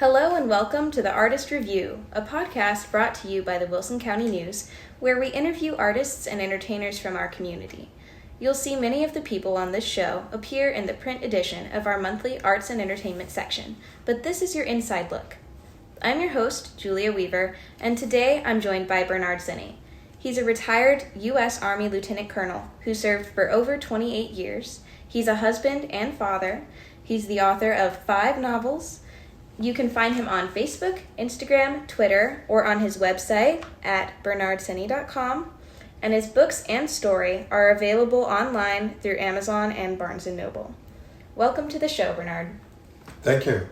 Hello and welcome to the Artist Review, a podcast brought to you by the Wilson County News, where we interview artists and entertainers from our community. You'll see many of the people on this show appear in the print edition of our monthly arts and entertainment section, but this is your inside look. I'm your host, Julia Weaver, and today I'm joined by Bernard Cenney. He's a retired U.S. Army Lieutenant Colonel who served for over 28 years. He's a husband and father. He's the author of 5 novels. You can find him on Facebook, Instagram, Twitter, or on his website at bernardcenney.com, and his books and story are available online through Amazon and Barnes & Noble. Welcome to the show, Bernard. Thank you.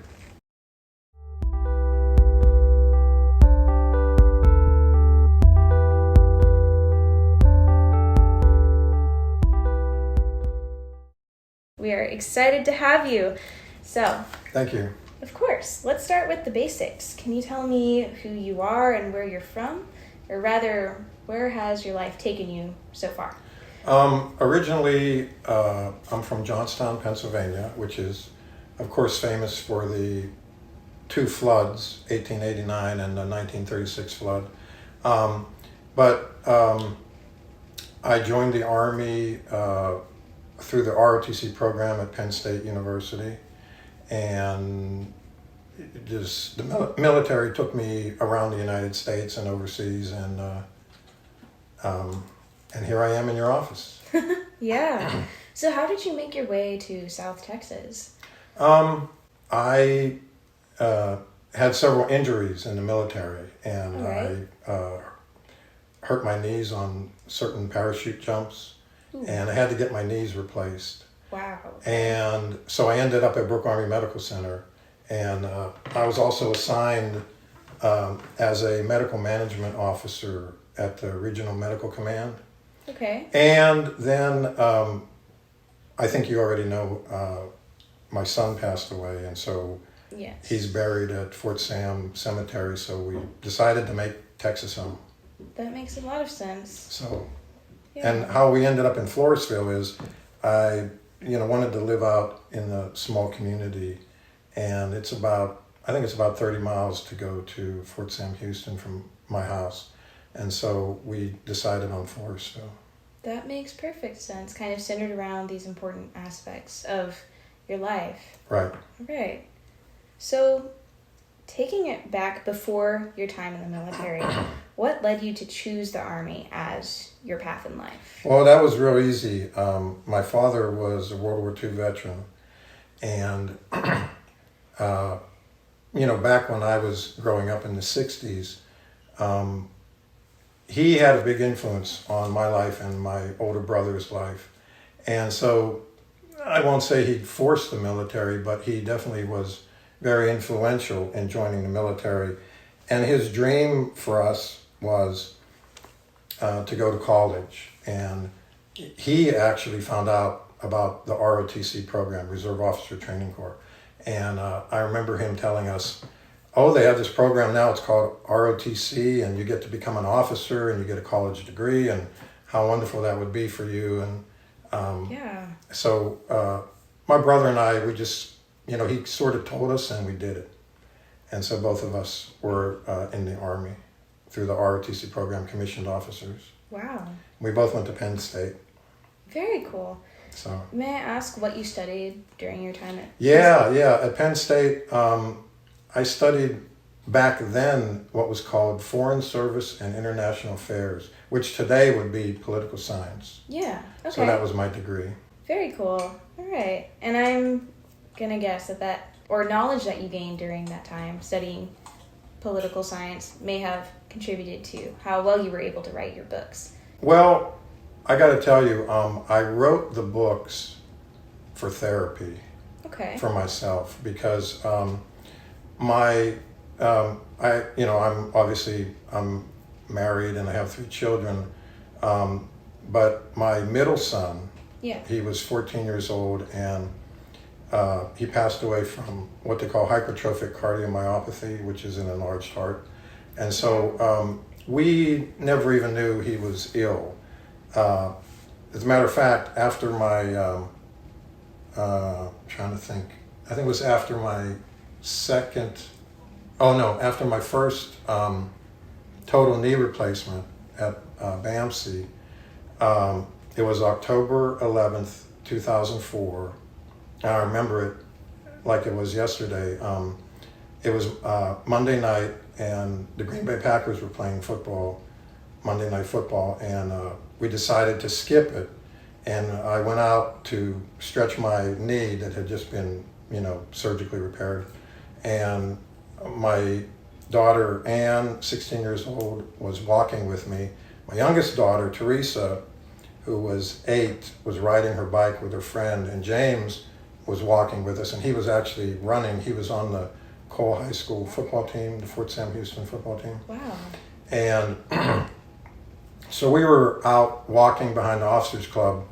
We are excited to have you. So, Thank you. of course, let's start with the basics. Can you tell me who you are and where you're from? Or rather, where has your life taken you so far? Originally, I'm from Johnstown, Pennsylvania, which is, of course, famous for the 2 floods, 1889 and the 1936 flood. I joined the Army through the ROTC program at Penn State University, and the military took me around the United States and overseas, and here I am in your office. Yeah. So how did you make your way to South Texas? I had several injuries in the military, and Right. I hurt my knees on certain parachute jumps. Ooh. And I had to get my knees replaced. Wow. And so I ended up at Brooke Army Medical Center, and I was also assigned as a medical management officer at the Regional Medical Command. Okay. And then I think you already know my son passed away, and so Yes. he's buried at Fort Sam Cemetery, so we decided to make Texas home. That makes a lot of sense. So. Yeah. And how we ended up in Floresville is I wanted to live out in a small community, and I think it's about 30 miles to go to Fort Sam Houston from my house. And so we decided on Floresville. That makes perfect sense, kind of centered around these important aspects of your life. Right. Right. So, taking it back before your time in the military, what led you to choose the Army as your path in life? Well, that was real easy. My father was a World War II veteran, and back when I was growing up in the 60s, he had a big influence on my life and my older brother's life. And so I won't say he forced the military, but he definitely was very influential in joining the military. And his dream for us was to go to college. And he actually found out about the ROTC program, Reserve Officer Training Corps. And I remember him telling us, they have this program now, it's called ROTC, and you get to become an officer and you get a college degree, and how wonderful that would be for you. And so my brother and I, we just, he sort of told us and we did it. And so both of us were in the Army through the ROTC program, commissioned officers. Wow. We both went to Penn State. Very cool. So. May I ask what you studied during your time at At Penn State, I studied back then what was called Foreign Service and International Affairs, which today would be political science. Yeah, okay. So that was my degree. Very cool. All right. And I'm going to guess that knowledge that you gained during that time studying political science may have contributed to how well you were able to write your books. Well, I got to tell you, I wrote the books for therapy. Okay. For myself, because I'm married and I have 3 children, but my middle son, he was 14 years old, and he passed away from what they call hypertrophic cardiomyopathy, which is an enlarged heart. And so we never even knew he was ill. As a matter of fact, after my, trying to think, I think it was after my second Oh no, after my first total knee replacement at BAMC, it was October 11th, 2004. I remember it like it was yesterday. It was Monday night, and the Green Bay Packers were playing football, Monday Night Football, and we decided to skip it. And I went out to stretch my knee that had just been, surgically repaired. And my daughter, Ann, 16 years old, was walking with me. My youngest daughter, Teresa, who was 8, was riding her bike with her friend. And James was walking with us, and he was actually running. He was on the Cole High School football team, the Fort Sam Houston football team. Wow. And so we were out walking behind the Officers Club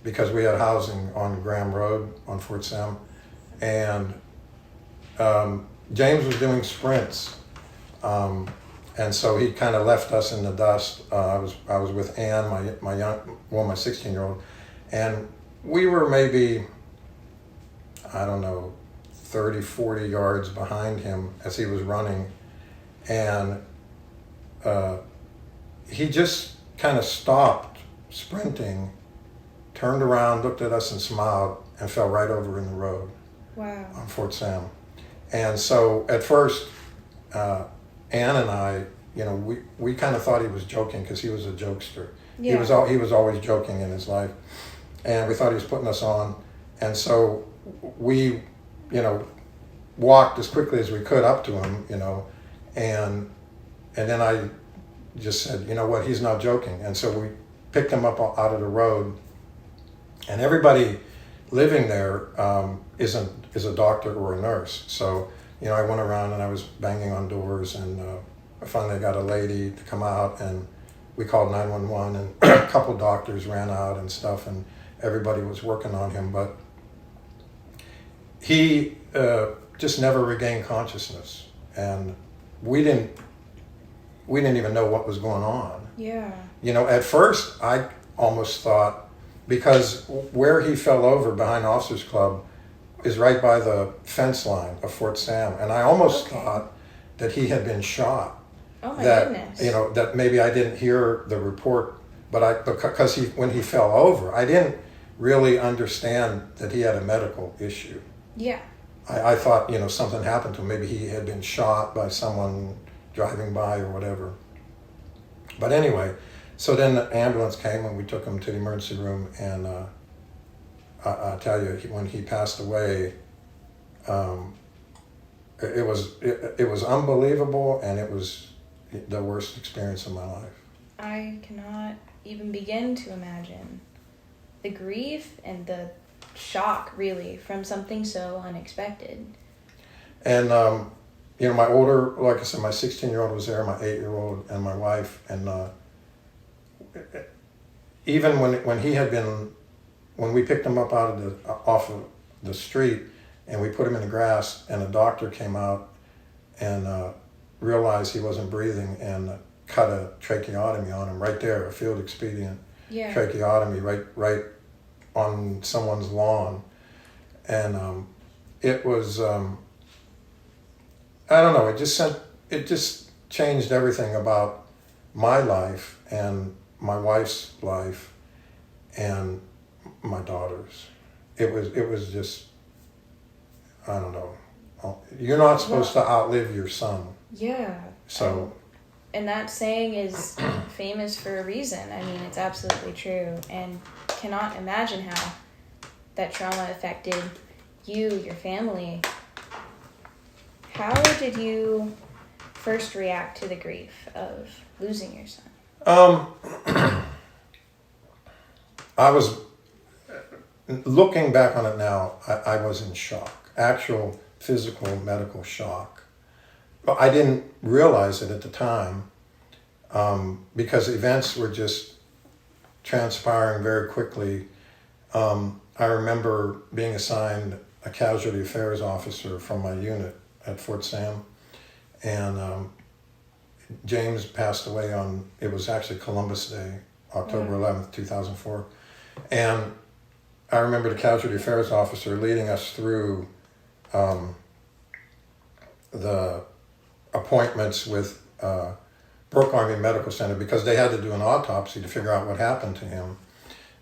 because we had housing on Graham Road on Fort Sam. And James was doing sprints. And so he kind of left us in the dust. I was with Ann, my 16-year-old. And we were maybe, 30, 40 yards behind him as he was running. And he just kind of stopped sprinting, turned around, looked at us and smiled, and fell right over in the road. Wow. On Fort Sam. And so at first, Ann and I, we kind of thought he was joking because he was a jokester. Yeah. He was always joking in his life. And we thought he was putting us on. And so we, walked as quickly as we could up to him, and then I just said, you know what, he's not joking. And so we picked him up out of the road, and everybody living there is a doctor or a nurse. So, I went around and I was banging on doors, and I finally got a lady to come out, and we called 911, and a couple doctors ran out and stuff, and everybody was working on him, but he just never regained consciousness, and we didn't even know what was going on. Yeah. At first I almost thought, because where he fell over behind Officers Club is right by the fence line of Fort Sam, and I almost thought that he had been shot. Oh my goodness. That maybe I didn't hear the report, because when he fell over, I didn't really understand that he had a medical issue. Yeah. I thought, something happened to him. Maybe he had been shot by someone driving by or whatever. But anyway, so then the ambulance came and we took him to the emergency room, and I tell you, when he passed away, it was unbelievable, and it was the worst experience of my life. I cannot even begin to imagine the grief and the shock, really, from something so unexpected. And my older, like I said, my 16-year-old was there, my 8-year-old, and my wife. And even when we picked him up off of the street, and we put him in the grass, and a doctor came out and realized he wasn't breathing, and cut a tracheotomy on him right there, a field expedient tracheotomy right on someone's lawn. And it was, I don't know, it just changed everything about my life and my wife's life and my daughter's. It was just, I don't know. You're not supposed to outlive your son. Yeah. So. And that saying is famous for a reason. I mean, it's absolutely true. And cannot imagine how that trauma affected you, your family. How did you first react to the grief of losing your son? I was, looking back on it now, I was in shock. Actual physical medical shock. But I didn't realize it at the time, because events were just transpiring very quickly. I remember being assigned a casualty affairs officer from my unit at Fort Sam, and James passed away it was actually Columbus Day, October 11th, 2004. And I remember the casualty affairs officer leading us through the appointments with Brooke Army Medical Center because they had to do an autopsy to figure out what happened to him.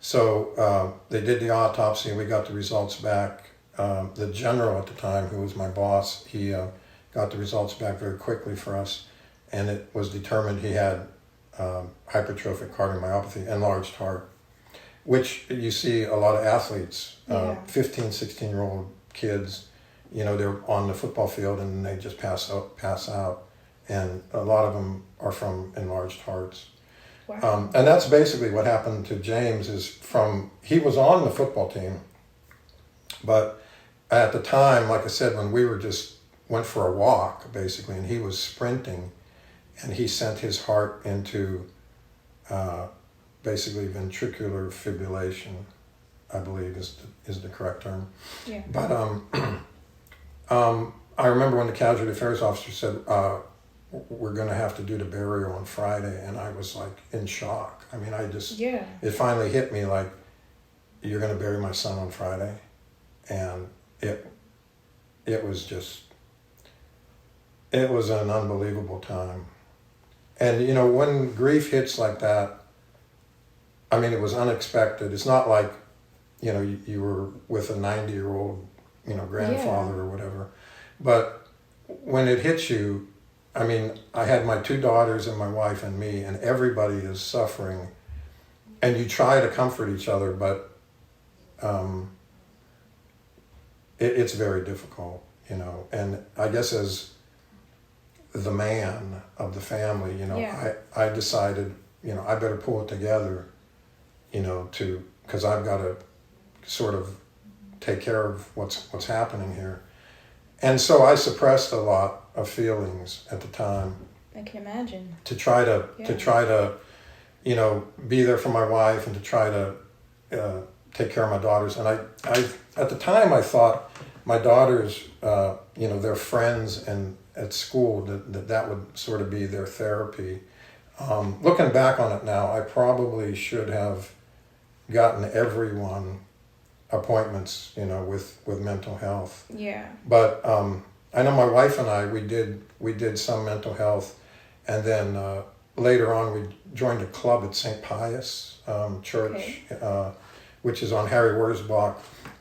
So they did the autopsy and we got the results back. The general at the time, who was my boss, he got the results back very quickly for us, and it was determined he had hypertrophic cardiomyopathy, enlarged heart, which you see a lot of athletes, 15, 16-year-old kids, they're on the football field and they just pass out. And a lot of them are from enlarged hearts. Wow. And that's basically what happened to James. He was on the football team, but at the time, like I said, when we went for a walk, basically, and he was sprinting, and he sent his heart into basically ventricular fibrillation, I believe is the correct term. Yeah. But I remember when the casualty affairs officer said, we're going to have to do the burial on Friday, and I was like in shock. I mean, it finally hit me like, you're going to bury my son on Friday? And it was an unbelievable time. And, when grief hits like that, I mean, it was unexpected. It's not like, you were with a 90-year-old, grandfather or whatever. But when it hits you, I mean, I had my 2 daughters and my wife and me, and everybody is suffering. And you try to comfort each other, but it's very difficult, And I guess as the man of the family, I decided, I better pull it together, because I've got to sort of take care of what's happening here. And so I suppressed a lot of feelings at the time. I can imagine. To try to be there for my wife and to try to take care of my daughters. And I at the time I thought my daughters, their friends and at school, that would sort of be their therapy. Looking back on it now, I probably should have gotten everyone appointments, with mental health. Yeah. But I know my wife and I, we did some mental health, and then later on we joined a club at St. Pius Church, which is on Harry Wurzbach,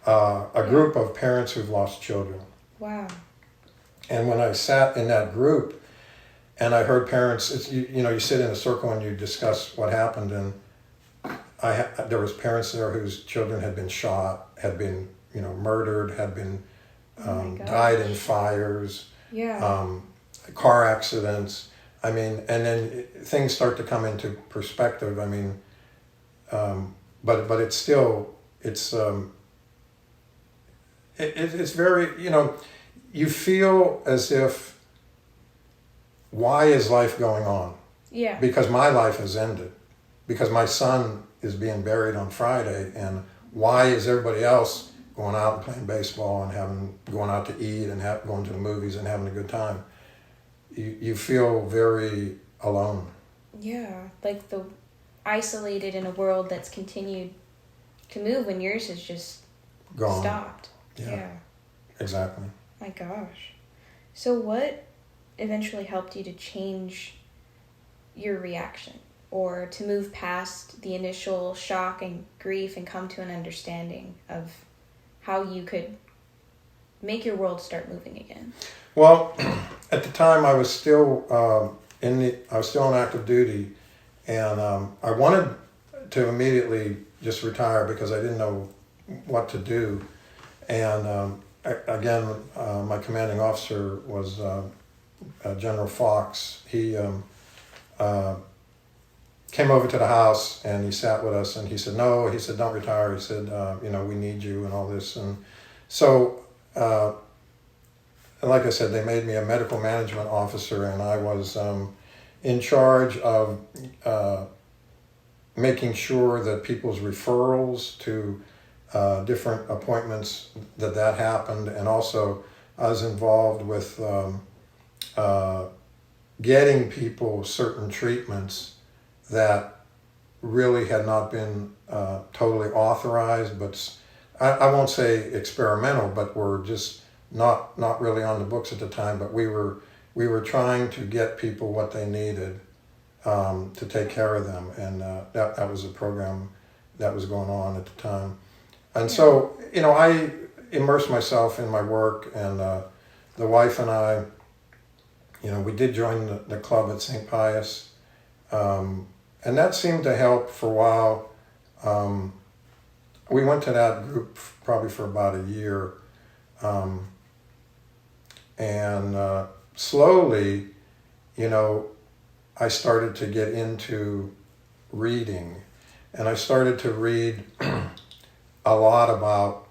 a group of parents who've lost children. Wow. And when I sat in that group, and I heard parents, you sit in a circle and you discuss what happened, and there was parents there whose children had been shot, had been murdered, had been died in fires, car accidents. I mean, and then things start to come into perspective. I mean, but it's still it's very you feel as if, why is life going on? Yeah. Because my life has ended. Because my son is being buried on Friday, and why is everybody else going out and playing baseball and going out to eat and going to the movies and having a good time? You feel very alone. Yeah, like isolated in a world that's continued to move when yours has just stopped. Yeah, exactly. My gosh. So what eventually helped you to change your reaction, or to move past the initial shock and grief and come to an understanding of how you could make your world start moving again? Well, at the time I was still on active duty, and I wanted to immediately just retire because I didn't know what to do. And again, my commanding officer was General Fox. He came over to the house and he sat with us, and he said, "No," he said, "don't retire." He said, "We need you," and all this. And so, like I said, they made me a medical management officer, and I was in charge of making sure that people's referrals to different appointments, that happened. And also I was involved with getting people certain treatments that really had not been totally authorized, but I won't say experimental, but were just not really on the books at the time. But we we were trying to get people what they needed to take care of them, and that was a program that was going on at the time. And so, I immersed myself in my work, and the wife and I, we did join the club at St. Pius, and that seemed to help for a while. We went to that group probably for about a year, and slowly, I started to get into reading, and I started to read a lot about,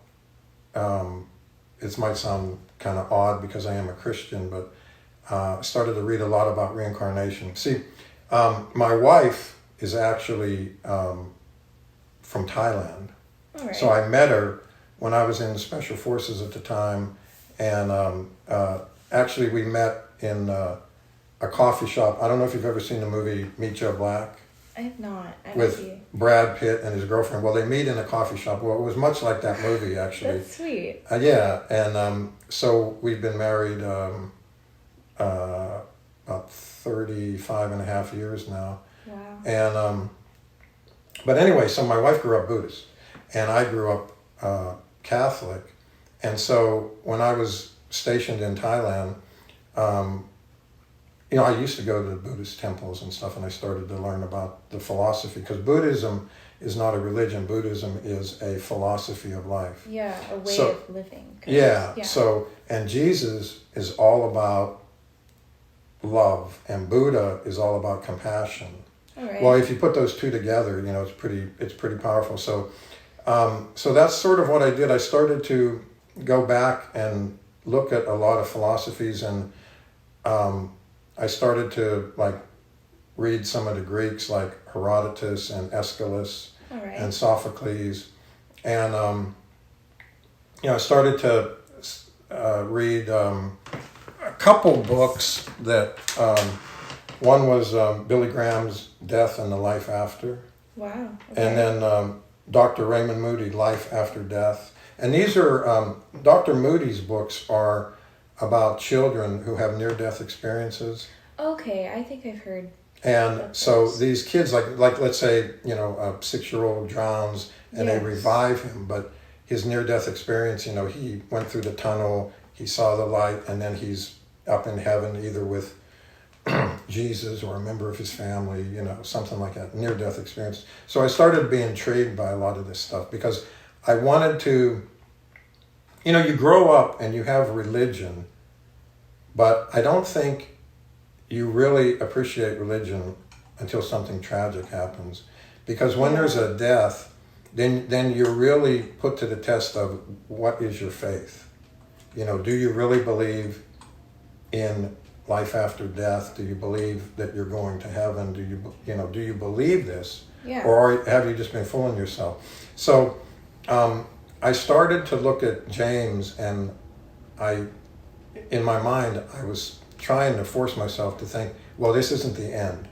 it might sound kind of odd because I am a Christian, but I started to read a lot about reincarnation. See, my wife is actually from Thailand. All right. So I met her when I was in the Special Forces at the time, and actually we met in a coffee shop. I don't know if you've ever seen the movie Meet Joe Black. I have not. With Brad Pitt and his girlfriend. Well, they meet in a coffee shop. Well, it was much like that movie, actually. That's sweet. Yeah, and so we've been married about 35 and a half years now. Wow. And but anyway, so my wife grew up Buddhist, and I grew up Catholic. And so when I was stationed in Thailand, I used to go to the Buddhist temples and stuff, and I started to learn about the philosophy, because Buddhism is not a religion. Buddhism is a philosophy of life. Yeah, a way of living. Yeah, so, and Jesus is all about love, and Buddha is all about compassion. All right. Well, if you put those two together, it's pretty powerful. So, so that's sort of what I did. I started to go back and look at a lot of philosophies, and I started to read some of the Greeks like Herodotus and Aeschylus and Sophocles, and I started to read a couple books that one was Billy Graham's Death and the Life After. Wow. Okay. And then Dr. Raymond Moody, Life After Death. And these are, Dr. Moody's books are about children who have near-death experiences. Okay, I think I've heard. And so these kids, like let's say, a 6-year-old drowns and they revive him, but his near-death experience, he went through the tunnel, he saw the light, and then he's up in heaven either with Jesus or a member of his family, something like that, near-death experience. So I started to be intrigued by a lot of this stuff, because I wanted to, you grow up and you have religion, but I don't think you really appreciate religion until something tragic happens. Because when there's a death, then you're really put to the test of what is your faith. Do you really believe in life after death? Do you believe that you're going to heaven? Do you believe this? Yeah. Or have you just been fooling yourself? So I started to look at James, and in my mind, I was trying to force myself to think, well, this isn't the end.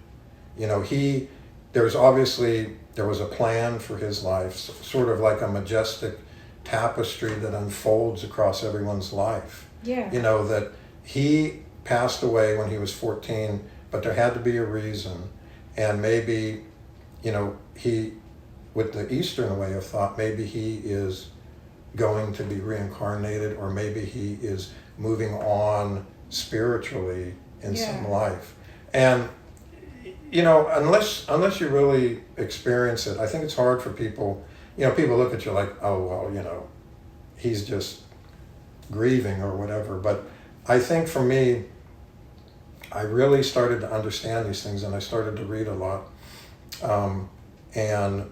There was a plan for his life, sort of like a majestic tapestry that unfolds across everyone's life. Yeah. That he passed away when he was 14, but there had to be a reason. And maybe, he, with the Eastern way of thought, maybe he is going to be reincarnated, or maybe he is moving on spiritually in some life. And unless you really experience it, I think it's hard for people. People look at you like, oh well, he's just grieving or whatever. But I think for me, I really started to understand these things, and I started to read a lot, and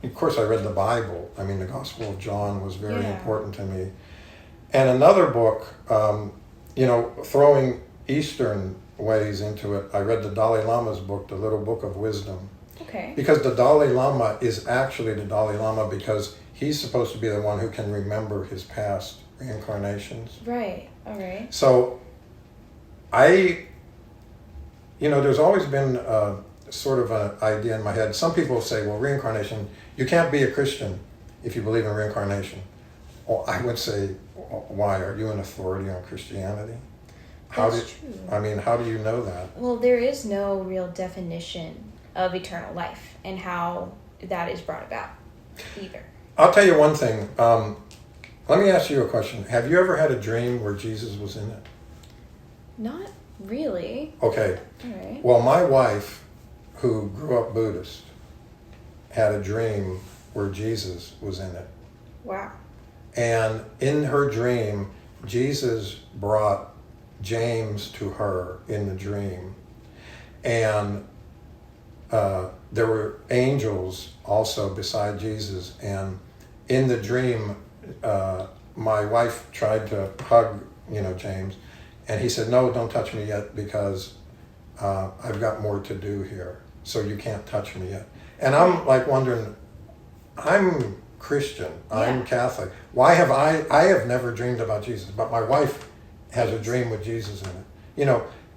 of course I read the Bible. I mean, the Gospel of John was very important to me. And another book, throwing Eastern ways into it, I read the Dalai Lama's book, The Little Book of Wisdom. Okay. Because the Dalai Lama is actually the Dalai Lama because he's supposed to be the one who can remember his past reincarnations. Right, all right. So there's always been sort of an idea in my head. Some people say, well, reincarnation, you can't be a Christian if you believe in reincarnation. Well, I would say, why? Are you an authority on Christianity? That's true. I mean, how do you know that? Well, there is no real definition of eternal life and how that is brought about either. I'll tell you one thing. Let me ask you a question. Have you ever had a dream where Jesus was in it? Not really. Okay. All right. Well, my wife, who grew up Buddhist, had a dream where Jesus was in it. Wow. And in her dream, Jesus brought James to her in the dream. And there were angels also beside Jesus. And in the dream, my wife tried to hug, James. And he said, no, don't touch me yet because I've got more to do here. So you can't touch me yet. And I'm like wondering, I'm Christian, I'm Catholic. Why have I have never dreamed about Jesus, but my wife has a dream with Jesus in it.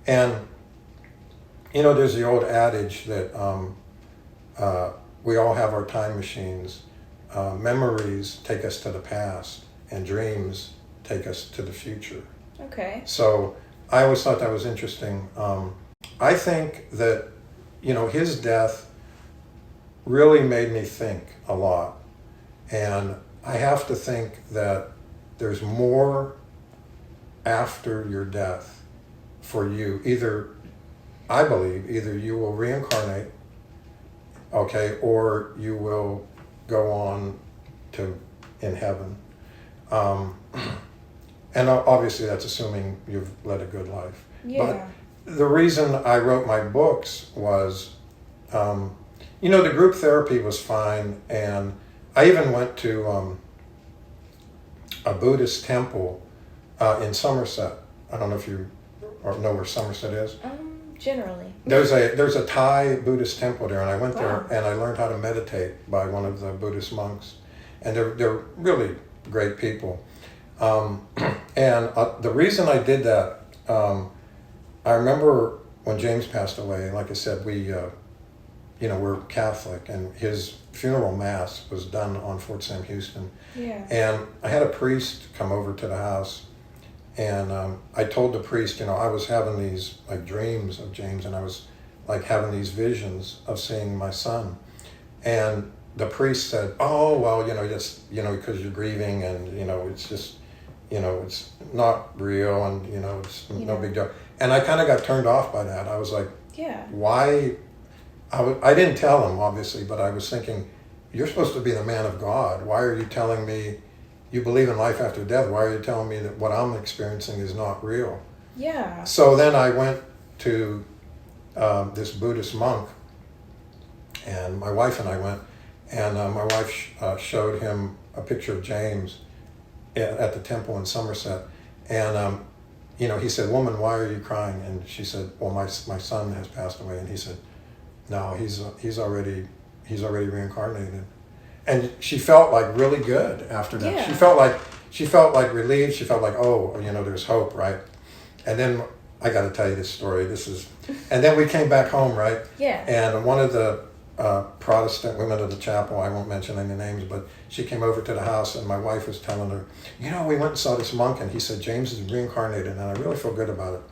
And there's the old adage that we all have our time machines. Memories take us to the past, and dreams take us to the future. Okay. So I always thought that was interesting. I think that, his death really made me think a lot. And I have to think that there's more after your death for you. I believe either you will reincarnate, okay, or you will go on in heaven. And obviously that's assuming you've led a good life. Yeah. But the reason I wrote my books was, the group therapy was fine, and I even went to a Buddhist temple in Somerset. I don't know if you know where Somerset is. Generally. There's a Thai Buddhist temple there, and I went there and I learned how to meditate by one of the Buddhist monks, and they're really great people. And the reason I did that, I remember when James passed away. Like I said, we're Catholic, and his funeral mass was done on Fort Sam Houston. Yeah. And I had a priest come over to the house, and I told the priest, I was having these dreams of James, and I was having these visions of seeing my son. And the priest said, "Oh, well, just because you're grieving, and it's just, it's not real, and it's no big deal." And I kind of got turned off by that. I was like, yeah, why? I didn't tell him, obviously, but I was thinking, you're supposed to be the man of God. Why are you telling me you believe in life after death? Why are you telling me that what I'm experiencing is not real? Yeah. So then I went to this Buddhist monk, and my wife and I went, and my wife showed him a picture of James at the temple in Somerset. And, he said, "Woman, why are you crying?" And she said, "Well, my son has passed away." And he said, "No, he's already reincarnated." And she felt really good after that. Yeah. She felt like relieved. She felt like, oh, there's hope, right? And then I got to tell you this story. And then we came back home, right? Yeah. And one of the Protestant women of the chapel, I won't mention any names, but she came over to the house, and my wife was telling her, we went and saw this monk, and he said James is reincarnated, and I really feel good about it.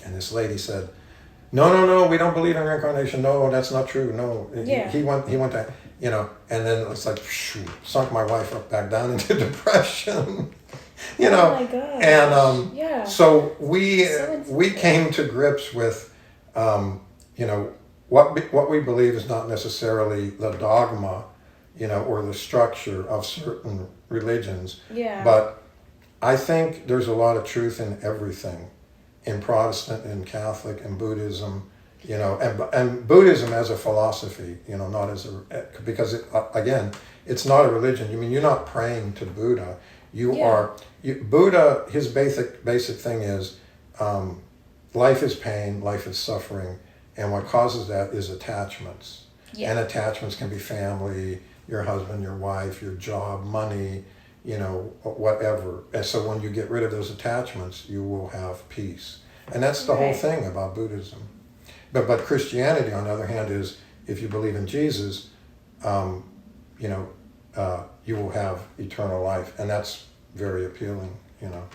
And this lady said, No, we don't believe in reincarnation. No, that's not true. No, yeah. he went to, and then it's like, sunk my wife back down into depression, Oh my gosh. And yeah. So we came to grips with, what we believe is not necessarily the dogma, or the structure of certain religions. Yeah. But I think there's a lot of truth in everything. In Protestant, in Catholic, in Buddhism, and Buddhism as a philosophy, not as because again, it's not a religion. You're not praying to Buddha. Buddha, his basic thing is, life is pain, life is suffering, and what causes that is attachments. Yeah. And attachments can be family, your husband, your wife, your job, money, whatever. And so when you get rid of those attachments, you will have peace. And that's the whole thing about Buddhism. But Christianity, on the other hand, is if you believe in Jesus, you will have eternal life. And that's very appealing,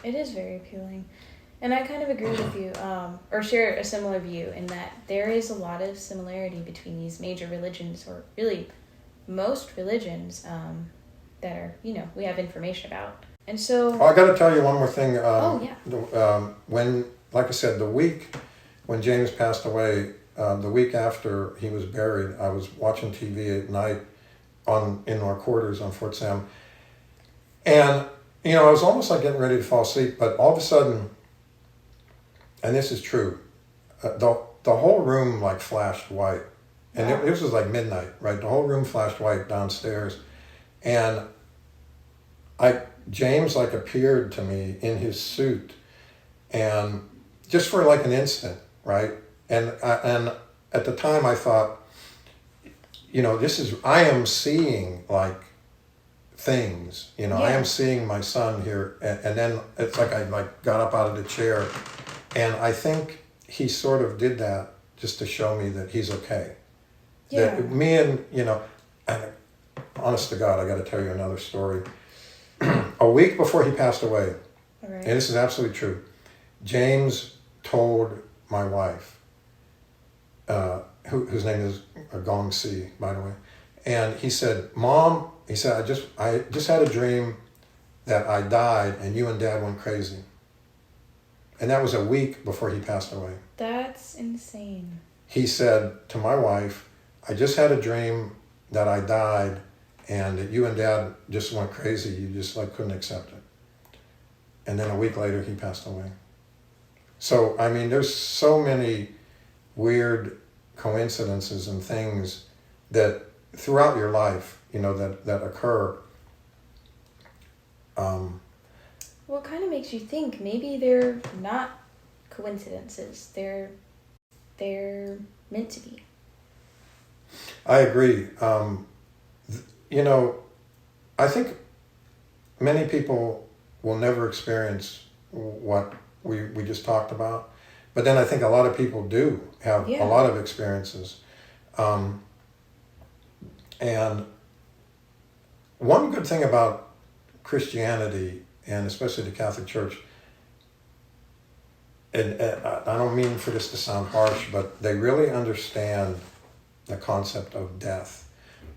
It is very appealing. And I kind of agree with you, or share a similar view in that there is a lot of similarity between these major religions, or really most religions that are, we have information about. And so... Oh, I got to tell you one more thing. Yeah. Like I said, the week when James passed away, the week after he was buried, I was watching TV at night in our quarters on Fort Sam. And, I was almost like getting ready to fall asleep, but all of a sudden, and this is true, the whole room like flashed white. And wow. This was like midnight, right? The whole room flashed white downstairs. And James like appeared to me in his suit, and just for like an instant, right? And at the time I thought, I am seeing like things, Yeah. I am seeing my son here. And then it's like I like got up out of the chair, and I think he sort of did that just to show me that he's okay. Yeah. That me and, and honest to God, I got to tell you another story. A week before he passed away, All right. and this is absolutely true, James told my wife, whose name is Gong Si, by the way, and he said, Mom, he said, I just had a dream that I died and you and Dad went crazy. And that was a week before he passed away. That's insane. He said to my wife, I just had a dream that I died and that you and Dad just went crazy. You just like couldn't accept it. And then a week later, he passed away. So, I mean, there's so many weird coincidences and things that throughout your life, that occur. Well, it kind of makes you think maybe they're not coincidences. They're meant to be. I agree. I think many people will never experience what we just talked about. But then I think a lot of people do have a lot of experiences. And one good thing about Christianity, and especially the Catholic Church, and I don't mean for this to sound harsh, but they really understand the concept of death,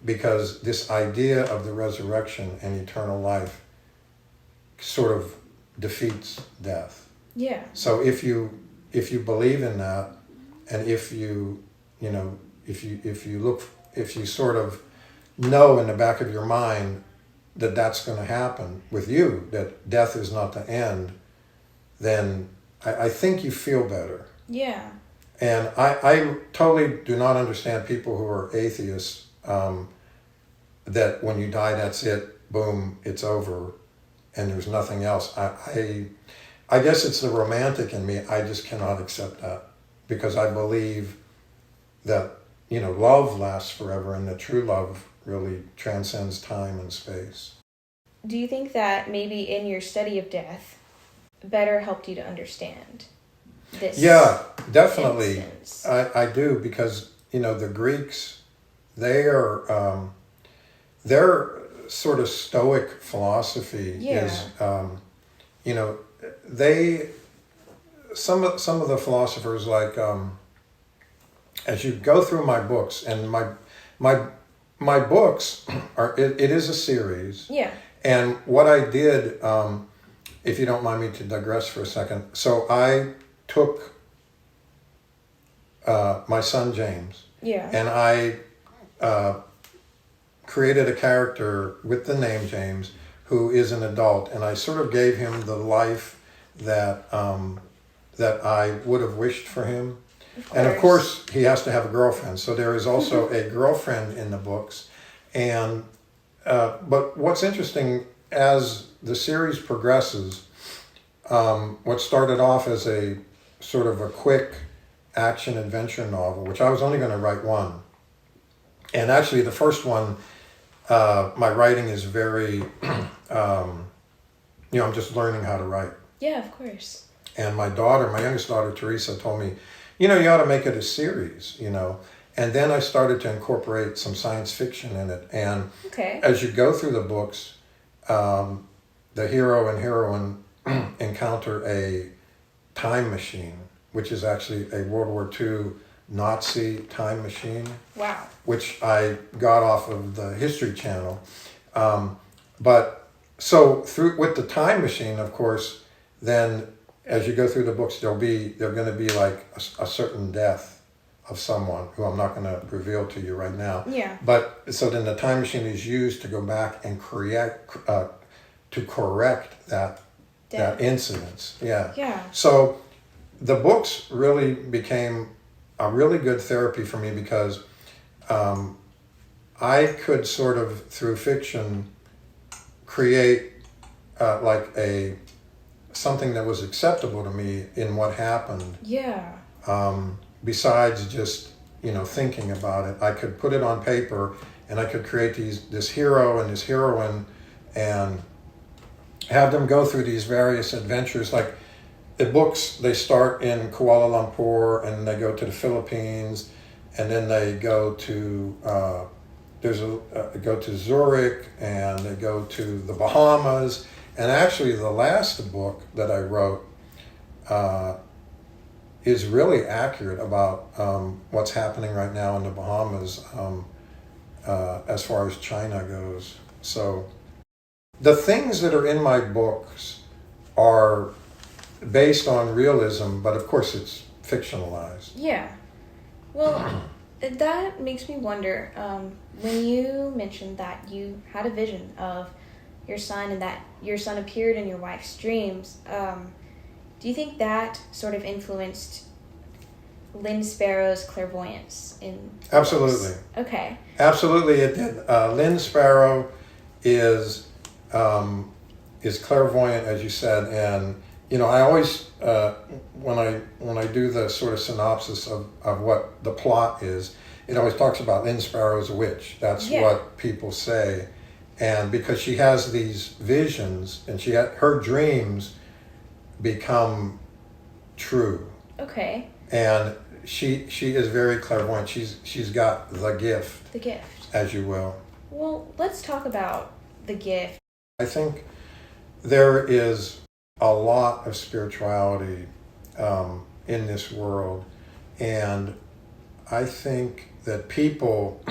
because this idea of the resurrection and eternal life sort of defeats death. Yeah. So if you believe in that, and if you sort of know in the back of your mind that that's going to happen with you, that death is not the end, then I think you feel better. Yeah. And I totally do not understand people who are atheists, that when you die, that's it, boom, it's over, and there's nothing else. I guess it's the romantic in me. I just cannot accept that, because I believe that, love lasts forever, and that true love really transcends time and space. Do you think that maybe in your study of death, better helped you to understand this? Yeah, definitely. Instance? I do, because, the Greeks, their sort of Stoic philosophy is, some of the philosophers, like, as you go through my books, and my books it is a series. Yeah. And what I did, if you don't mind me to digress for a second, so I took my son James, and I created a character with the name James, who is an adult, and I sort of gave him the life that I would have wished for him. And of course, he has to have a girlfriend, so there is also a girlfriend in the books. And but what's interesting, as the series progresses, what started off as a sort of a quick action adventure novel, which I was only going to write one, and actually the first one, my writing is very, I'm just learning how to write. Yeah, of course. And my youngest daughter, Teresa, told me, you ought to make it a series, And then I started to incorporate some science fiction in it. And as you go through the books, the hero and heroine encounter a time machine, which is actually a World War II Nazi time machine. Wow. Which I got off of the History Channel. But so with the time machine, of course, then as you go through the books, they're going to be like a certain death of someone who I'm not going to reveal to you right now. Yeah. But so then the time machine is used to go back and to correct that incident. Yeah. Yeah. So the books really became a really good therapy for me because I could sort of, through fiction, create something that was acceptable to me in what happened. Yeah. Besides just, thinking about it, I could put it on paper and I could create this hero and this heroine and have them go through these various adventures. Like the books, they start in Kuala Lumpur and they go to the Philippines, and then they go to go to Zurich, and they go to the Bahamas. And actually, the last book that I wrote is really accurate about what's happening right now in the Bahamas as far as China goes. So the things that are in my books are based on realism, but of course it's fictionalized. Yeah. Well, that makes me wonder, when you mentioned that you had a vision of your son and that your son appeared in your wife's dreams, do you think that sort of influenced Lynn Sparrow's clairvoyance in Absolutely. books? Okay. Absolutely, it did. Lynn Sparrow is clairvoyant, as you said, and I always when I do the sort of synopsis of what the plot is, it always talks about Lynn Sparrow's a witch. That's what people say, and because she has these visions and her dreams become true. Okay. And she is very clairvoyant. She's got the gift. The gift. As you will. Well, let's talk about the gift. I think there is a lot of spirituality in this world, and I think that people,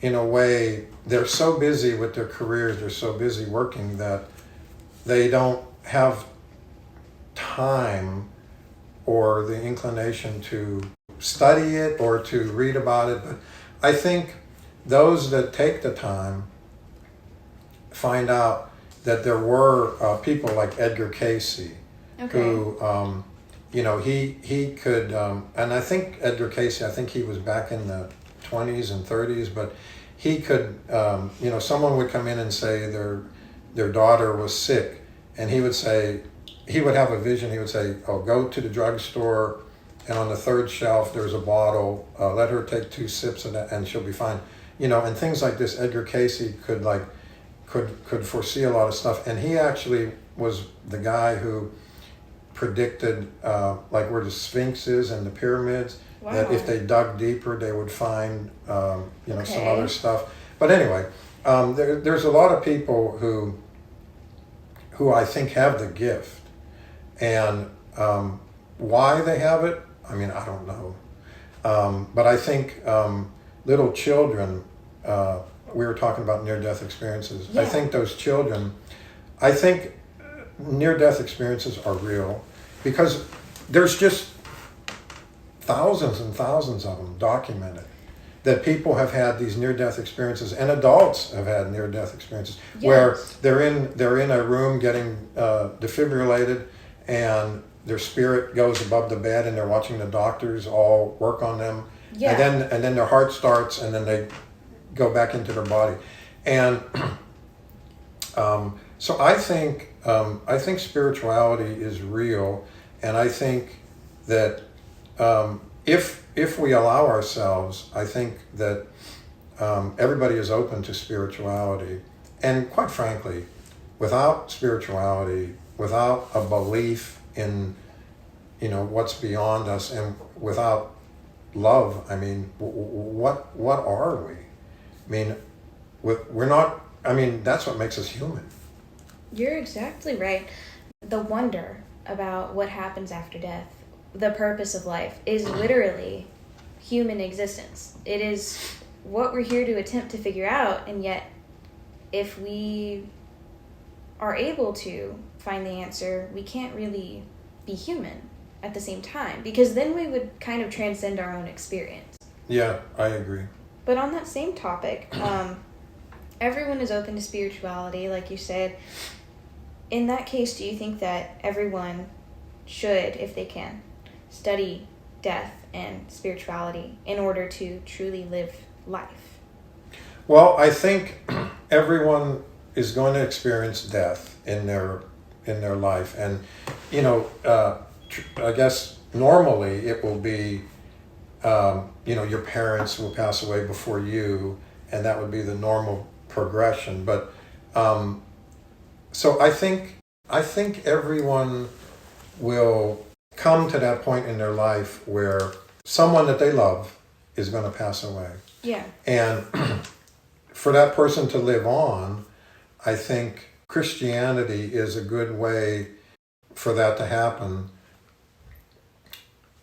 in a way, they're so busy with their careers, they're so busy working that they don't have time or the inclination to study it or to read about it. But I think those that take the time find out that there were people like Edgar Cayce, who, he could, and I think Edgar Cayce, I think he was back in the 20s and 30s, but he could, someone would come in and say their daughter was sick, and he would have a vision. He would say, go to the drugstore, and on the third shelf there's a bottle, let her take 2 sips of that and she'll be fine. And things like this. Edgar Cayce could foresee a lot of stuff, and he actually was the guy who predicted where the Sphinx is and the pyramids. Wow. That if they dug deeper they would find some other stuff. But anyway, there's a lot of people who I think have the gift, and why they have it, I don't know. But I think little children, we were talking about near-death experiences. Yeah. I think those children, near-death experiences are real because there's just thousands and thousands of them documented, that people have had these near-death experiences, and adults have had near-death experiences. Yes. Where they're in a room getting defibrillated, and their spirit goes above the bed, and they're watching the doctors all work on them. Yeah. And then their heart starts, and then they go back into their body. And so I think spirituality is real, and I think that if we allow ourselves, I think that everybody is open to spirituality. And quite frankly, without spirituality, without a belief in what's beyond us, and without love, what are we? We're not. That's what makes us human. You're exactly right. The wonder about what happens after death, the purpose of life, is literally human existence. It is what we're here to attempt to figure out, and yet if we are able to find the answer, we can't really be human at the same time, because then we would kind of transcend our own experience. Yeah, I agree. But on that same topic, everyone is open to spirituality, like you said. In that case, do you think that everyone should, if they can, study death and spirituality in order to truly live life? Well, I think everyone is going to experience death in their life, and I guess normally it will be your parents will pass away before you, and that would be the normal progression. But so I think everyone will come to that point in their life where someone that they love is going to pass away. Yeah. And for that person to live on, I think Christianity is a good way for that to happen.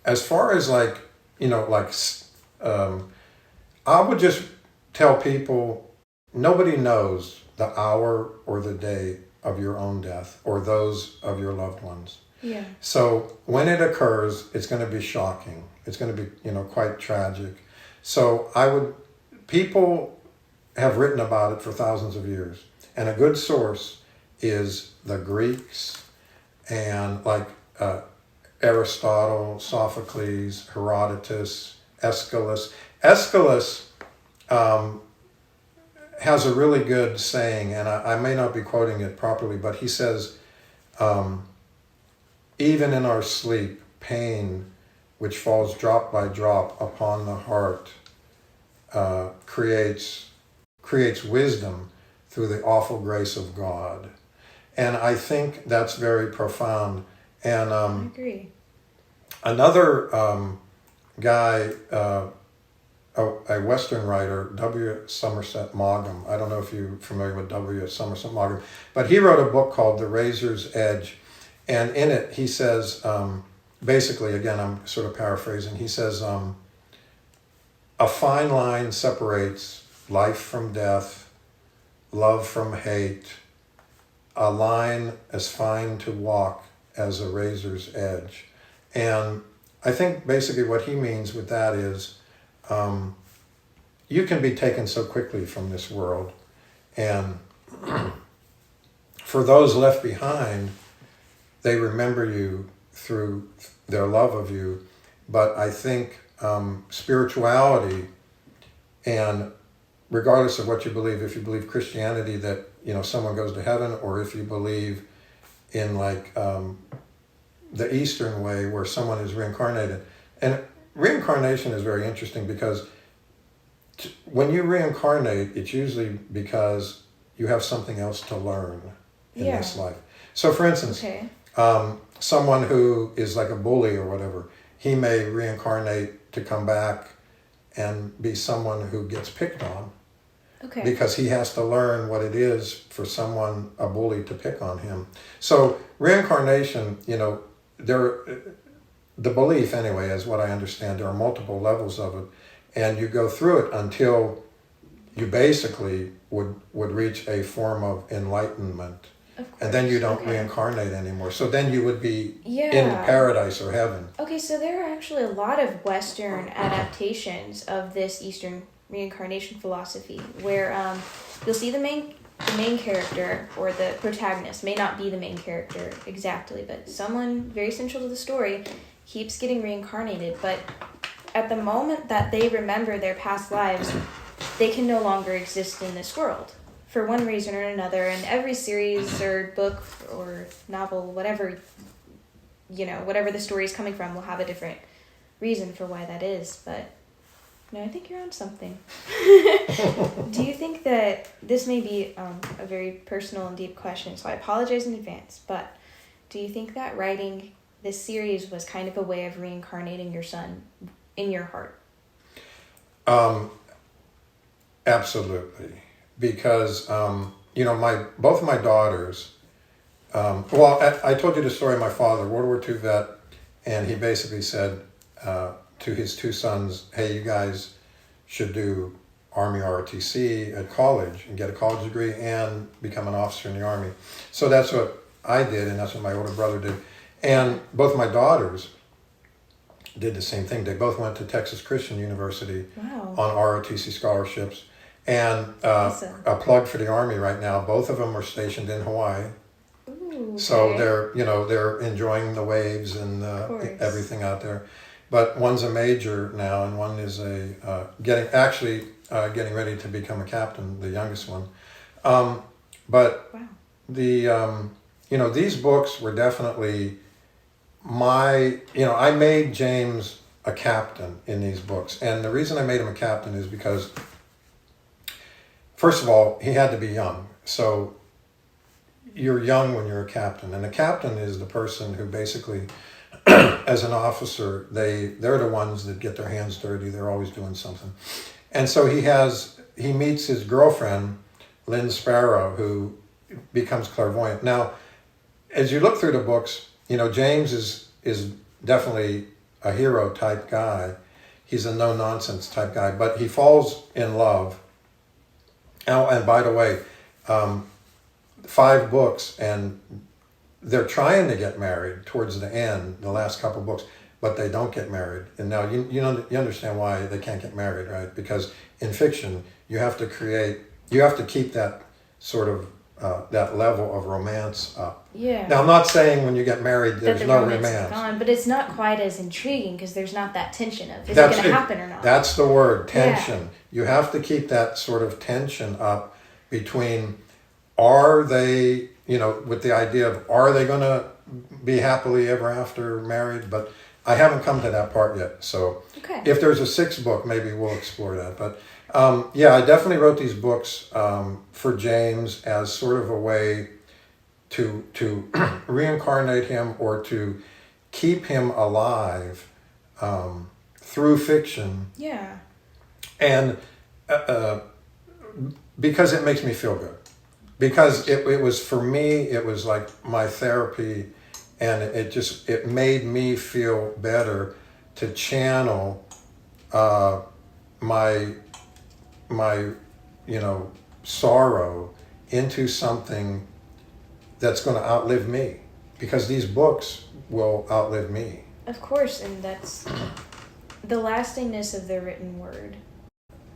As far as I would just tell people, nobody knows the hour or the day of your own death or those of your loved ones. Yeah. So when it occurs, it's going to be shocking. It's going to be, quite tragic. So people have written about it for thousands of years. And a good source is the Greeks and Aristotle, Sophocles, Herodotus, Aeschylus. Aeschylus has a really good saying, and I may not be quoting it properly, but he says, even in our sleep, pain, which falls drop by drop upon the heart, creates wisdom through the awful grace of God. And I think that's very profound. And I agree. Another guy, a Western writer, W. Somerset Maugham. I don't know if you're familiar with W. Somerset Maugham, but he wrote a book called The Razor's Edge. And in it, he says, basically, again, I'm sort of paraphrasing, he says, a fine line separates life from death, love from hate, a line as fine to walk as a razor's edge. And I think basically what he means with that is, you can be taken so quickly from this world. And for those left behind, they remember you through their love of you. But I think spirituality, and regardless of what you believe, if you believe Christianity that someone goes to heaven, or if you believe in the Eastern way where someone is reincarnated. And reincarnation is very interesting because when you reincarnate, it's usually because you have something else to learn in this life. So for instance, someone who is like a bully or whatever, he may reincarnate to come back and be someone who gets picked on. Okay. Because he has to learn what it is for a bully to pick on him. So reincarnation, the belief anyway, is what I understand, there are multiple levels of it. And you go through it until you basically would reach a form of enlightenment. And then you don't reincarnate anymore. So then you would be in paradise or heaven. Okay, so there are actually a lot of Western adaptations of this Eastern reincarnation philosophy where you'll see the main character, or the protagonist, may not be the main character exactly, but someone very central to the story keeps getting reincarnated. But at the moment that they remember their past lives, they can no longer exist in this world for one reason or another. And every series or book or novel, whatever the story is coming from, will have a different reason for why that is. But no, I think you're on something. Do you think that this may be a very personal and deep question, so I apologize in advance, but do you think that writing this series was kind of a way of reincarnating your son in your heart? Absolutely. Because, both of my daughters, Well, I told you the story of my father, World War II vet, and he basically said to his two sons, hey, you guys should do Army ROTC at college and get a college degree and become an officer in the Army. So that's what I did, and that's what my older brother did. And both my daughters did the same thing. They both went to Texas Christian University on ROTC scholarships. And Awesome. a plug for the Army right now, both of them are stationed in Hawaii. Ooh, okay. So they're enjoying the waves and everything out there. But one's a major now, and one is getting ready to become a captain, the youngest one. But wow. These books were definitely I made James a captain in these books. And the reason I made him a captain is because, first of all, he had to be young. So you're young when you're a captain. And a captain is the person who basically, as an officer, they're the ones that get their hands dirty. They're always doing something. And so he meets his girlfriend, Lynn Sparrow, who becomes clairvoyant. Now, as you look through the books, James is definitely a hero type guy. He's a no-nonsense type guy, but he falls in love. Oh, and by the way, 5 books, and they're trying to get married towards the end, the last couple books, but they don't get married. And now you understand why they can't get married, right? Because in fiction, you have to keep that sort of that level of romance up. Yeah. Now, I'm not saying when you get married there's no romance. Gone, but it's not quite as intriguing because there's not that tension of is it going to happen or not. That's the word, tension. Yeah. You have to keep that sort of tension up between are they, with the idea of are they going to be happily ever after married, but I haven't come to that part yet. So if there's a 6th book, maybe we'll explore that. But I definitely wrote these books for James as sort of a way to reincarnate him or to keep him alive through fiction. Yeah. And because it makes me feel good. Because it was, for me, it was like my therapy, and it made me feel better to channel my sorrow into something that's going to outlive me, because these books will outlive me. Of course, and that's the lastingness of the written word.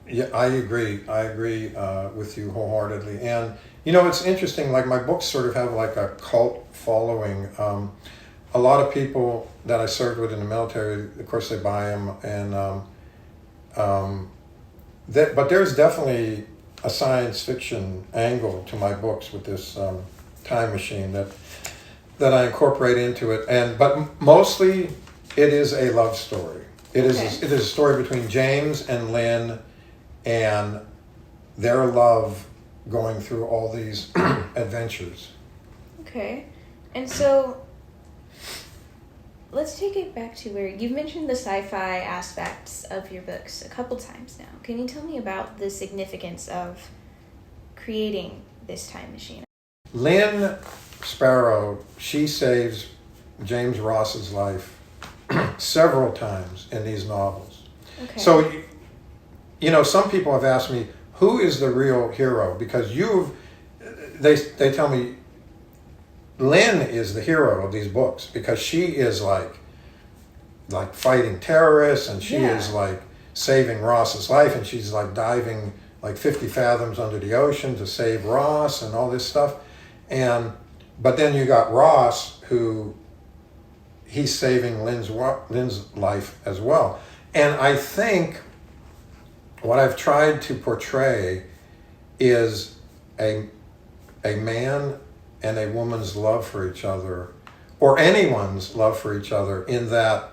Yeah, I agree with you wholeheartedly. And it's interesting, like my books sort of have like a cult following. A lot of people that I served with in the military, of course, they buy them, and but there's definitely a science fiction angle to my books with this time machine that I incorporate into it. But mostly it is a love story. It is a story between James and Lynn and their love going through all these adventures. Okay. And so let's take it back to where you've mentioned the sci-fi aspects of your books a couple times now. Can you tell me about the significance of creating this time machine? Lynn Sparrow, she saves James Ross's life several times in these novels. Okay. So, some people have asked me, who is the real hero? Because they tell me Lynn is the hero of these books because she is like fighting terrorists, and she is like saving Ross's life, and she's like diving like 50 fathoms under the ocean to save Ross and all this stuff. But then you got Ross, who he's saving Lynn's life as well. And I think what I've tried to portray is a man and a woman's love for each other, or anyone's love for each other, in that,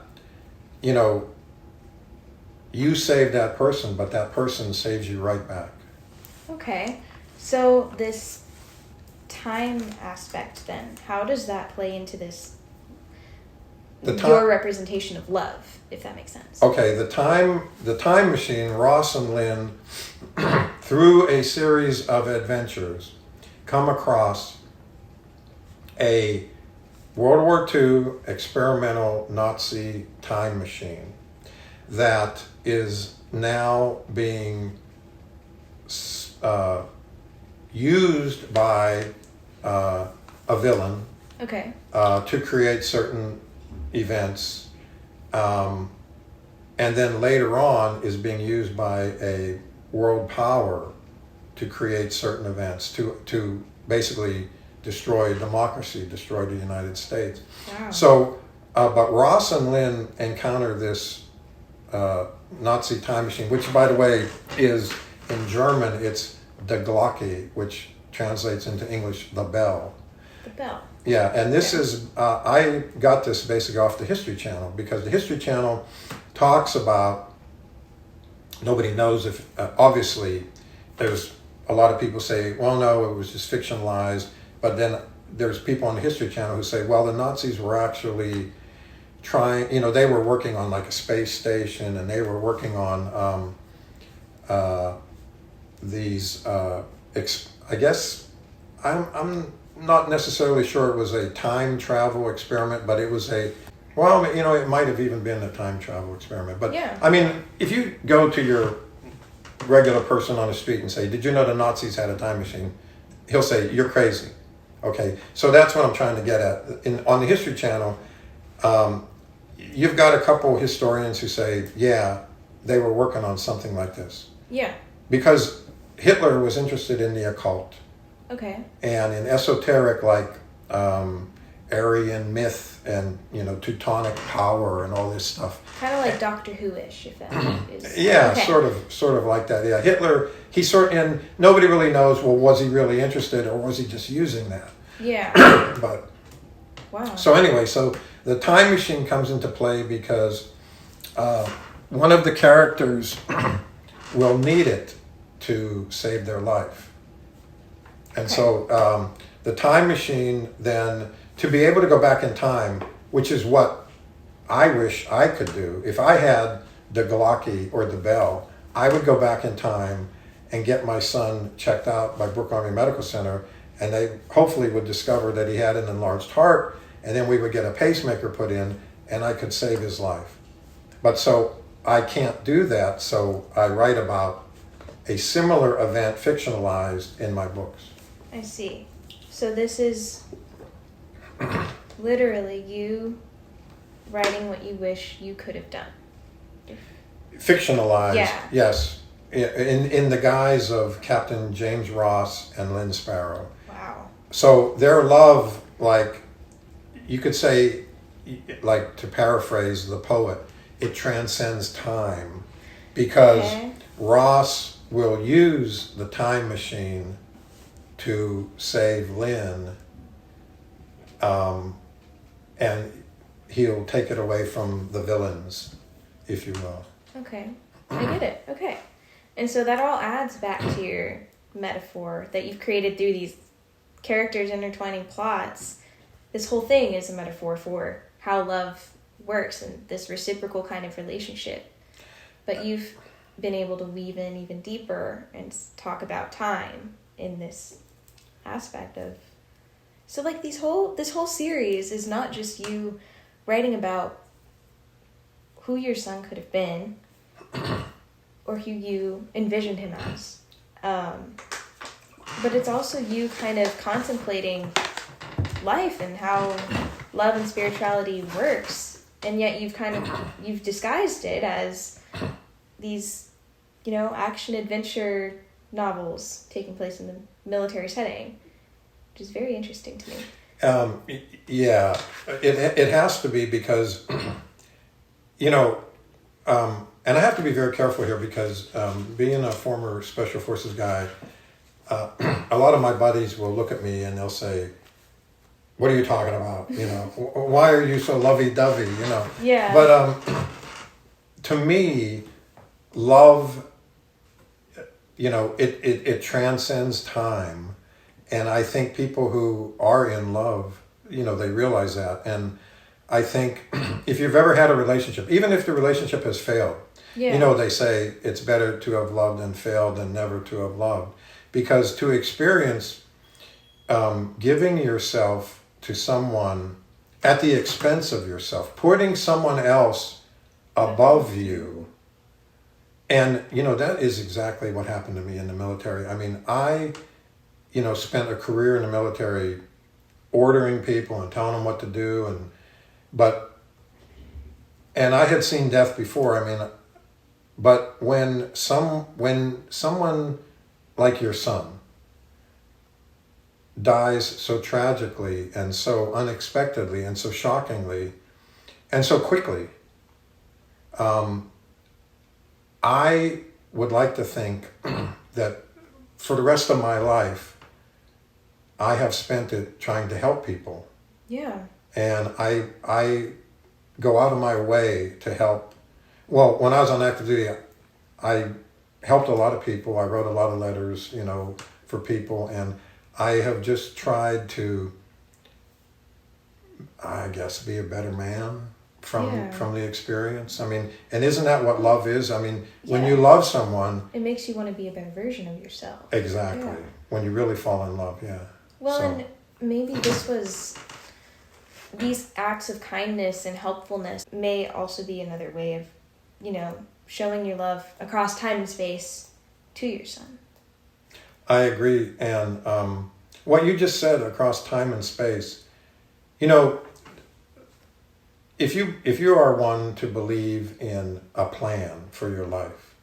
you save that person, but that person saves you right back. Okay. So this time aspect then, how does that play into this, your representation of love, if that makes sense? Okay, the time machine, Ross and Lynn, through a series of adventures, come across a World War II experimental Nazi time machine that is now being used by a villain Okay. to create certain events, and then later on is being used by a world power to create certain events to basically destroy democracy, destroy the United States. Wow. So, but Ross and Lynn encounter this Nazi time machine, which, by the way, is in German, it's Die Glocke, which translates into English, the bell. The bell. Yeah, and this is, I got this basically off the History Channel, because the History Channel talks about, nobody knows if, obviously, there's a lot of people say, well, no, it was just fictionalized, but then there's people on the History Channel who say, well, the Nazis were actually trying, they were working on like a space station, and they were working on these, I guess, I'm not necessarily sure it was a time travel experiment, but it was it might have even been a time travel experiment. But yeah. I mean, if you go to your regular person on the street and say, did you know the Nazis had a time machine? He'll say, you're crazy. Okay, so that's what I'm trying to get at. On the History Channel, you've got a couple historians who say, yeah, they were working on something like this. Yeah. Because Hitler was interested in the occult. Okay. And in esoteric, like Aryan myth and, Teutonic power and all this stuff. Kind of like Doctor Who-ish, if that is. Yeah, okay. sort of like that. Yeah, Hitler, and nobody really knows, well, was he really interested or was he just using that? Yeah. But wow. So anyway, so the time machine comes into play because one of the characters will need it to save their life. And okay. So the time machine then, to be able to go back in time, which is what I wish I could do. If I had the Glocke or the bell, I would go back in time and get my son checked out by Brooke Army Medical Center, and they hopefully would discover that he had an enlarged heart, and then we would get a pacemaker put in, and I could save his life. But so I can't do that, so I write about a similar event fictionalized in my books. I see. So this is literally you writing what you wish you could have done. Fictionalized, yeah. Yes. In the guise of Captain James Ross and Lynn Sparrow. Wow. So their love, like, you could say, like, to paraphrase the poet, it transcends time, because okay. Ross will use the time machine to save Lynn, and he'll take it away from the villains, if you will. Okay, I get it. Okay. And so that all adds back to your metaphor that you've created through these characters intertwining plots. This whole thing is a metaphor for how love works and this reciprocal kind of relationship. But you've been able to weave in even deeper and talk about time in this aspect of... So like this whole series is not just you writing about who your son could have been or who you envisioned him as. But it's also you kind of contemplating life and how love and spirituality works. And yet you've disguised it as these, action adventure novels taking place in the military setting, which is very interesting to me. Yeah, it has to be because, and I have to be very careful here because being a former Special Forces guy, a lot of my buddies will look at me and they'll say, what are you talking about? Why are you so lovey-dovey? Yeah. But to me, love, it transcends time. And I think people who are in love, they realize that. And I think if you've ever had a relationship, even if the relationship has failed, yeah. They say it's better to have loved and failed than never to have loved. Because to experience giving yourself to someone at the expense of yourself, putting someone else above you. And, that is exactly what happened to me in the military. I mean, I, spent a career in the military ordering people and telling them what to do. And I had seen death before. I mean, but when someone like your son dies so tragically and so unexpectedly and so shockingly and so quickly, I would like to think that for the rest of my life, I have spent it trying to help people. Yeah. And I go out of my way to help. Well, when I was on active duty, I helped a lot of people. I wrote a lot of letters, for people. And I have just tried to, I guess, be a better man from the experience. I mean, and isn't that what love is? I mean, when you love someone, it makes you want to be a better version of yourself. Exactly. Yeah. When you really fall in love, Well, and maybe these acts of kindness and helpfulness may also be another way of, showing your love across time and space to your son. I agree. And what you just said, across time and space, if you are one to believe in a plan for your life,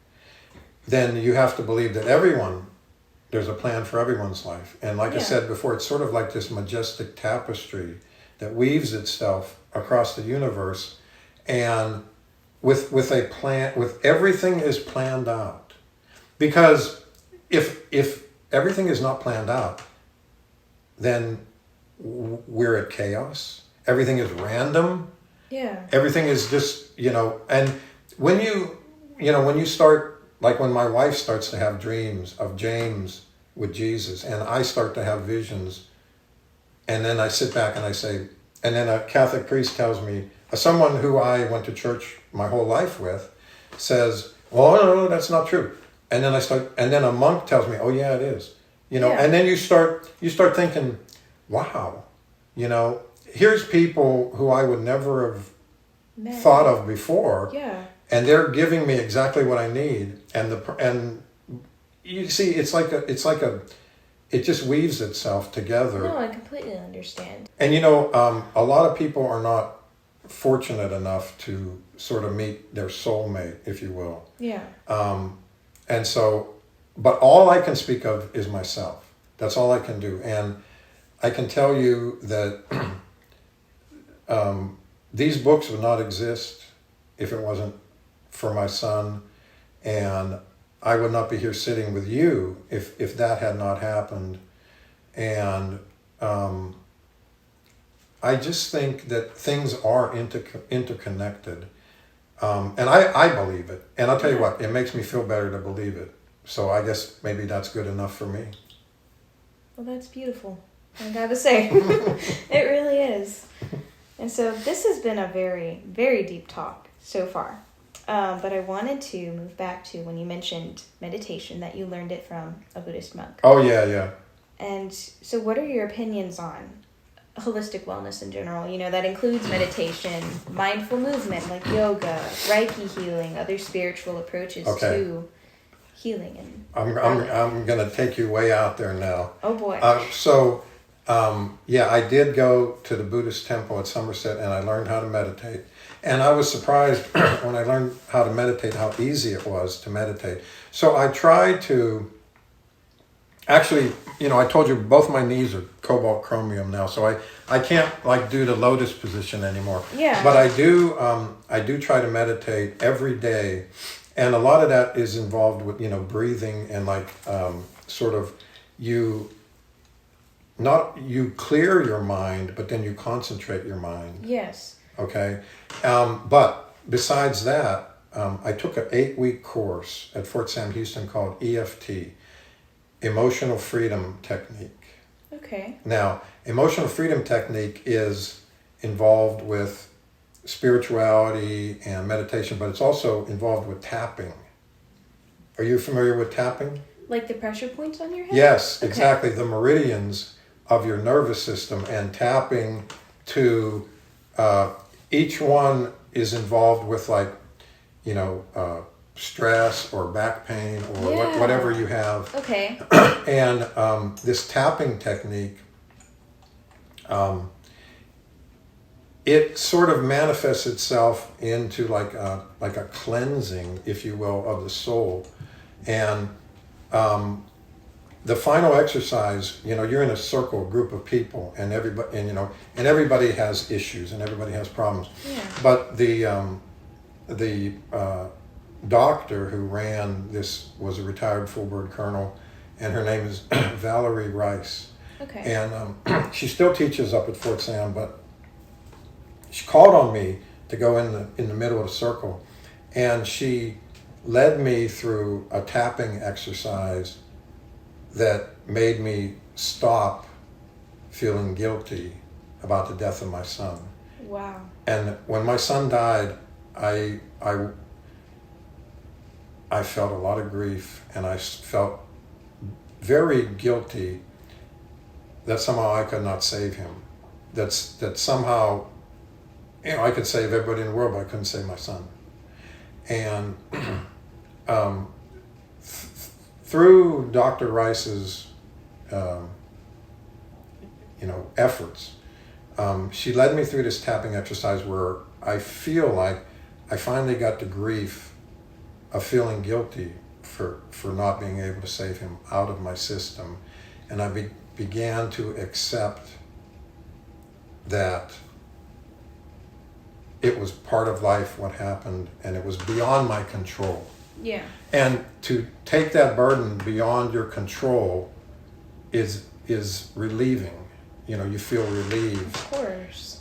then you have to believe that there's a plan for everyone's life. And like I said before, it's sort of like this majestic tapestry that weaves itself across the universe, and with a plan, with everything is planned out. Because if everything is not planned out, then we're at chaos. Everything is random. Yeah. Everything is just, and when you start, like when my wife starts to have dreams of James with Jesus, and I start to have visions, and then I sit back and I say, and then a Catholic priest tells me, someone who I went to church my whole life with says, "Oh, no, that's not true." And then a monk tells me, "Oh yeah, it is." And then you start thinking, wow, here's people who I would never have thought of before. Yeah. And they're giving me exactly what I need. And you see, it just weaves itself together. No, I completely understand. And a lot of people are not fortunate enough to sort of meet their soulmate, if you will. Yeah. And so, but all I can speak of is myself. That's all I can do. And I can tell you that these books would not exist if it wasn't for my son, and I would not be here sitting with you if that had not happened. And I just think that things are interconnected, and I believe it. And I'll tell you what, it makes me feel better to believe it. So I guess maybe that's good enough for me. Well, that's beautiful, I gotta say. It really is. And so this has been a very, very deep talk so far. But I wanted to move back to when you mentioned meditation, that you learned it from a Buddhist monk. Oh, yeah. And so what are your opinions on holistic wellness in general? That includes meditation, mindful movement like yoga, Reiki healing, other spiritual approaches to healing. And I'm going to take you way out there now. Oh, boy. I did go to the Buddhist temple at Somerset, and I learned how to meditate. And I was surprised when I learned how to meditate, how easy it was to meditate. So I tried to, actually, I told you both my knees are cobalt chromium now, so I can't do the lotus position anymore. Yeah. But I do try to meditate every day. And a lot of that is involved with, breathing and you clear your mind, but then you concentrate your mind. Yes. Okay. But besides that, I took an 8-week course at Fort Sam Houston called EFT, Emotional Freedom Technique. Okay. Now, Emotional Freedom Technique is involved with spirituality and meditation, but it's also involved with tapping. Are you familiar with tapping? Like the pressure points on your head? Yes, exactly. The meridians of your nervous system and tapping to each one is involved with like, stress or back pain or whatever you have. Okay. And this tapping technique, it sort of manifests itself into like a cleansing, if you will, of the soul. And the final exercise, you're in a circle, group of people, and everybody has issues and everybody has problems. Yeah. But the doctor who ran this was a retired full-bird colonel, and her name is Valerie Rice. Okay. And she still teaches up at Fort Sam, but she called on me to go in the middle of the circle, and she led me through a tapping exercise that made me stop feeling guilty about the death of my son. Wow. And when my son died, I felt a lot of grief, and I felt very guilty that somehow I could not save him. That somehow, I could save everybody in the world, but I couldn't save my son. And through Dr. Rice's, efforts, she led me through this tapping exercise where I feel like I finally got the grief of feeling guilty for not being able to save him out of my system. And I began to accept that it was part of life what happened, and it was beyond my control. Yeah. And to take that burden beyond your control is relieving. You feel relieved. Of course.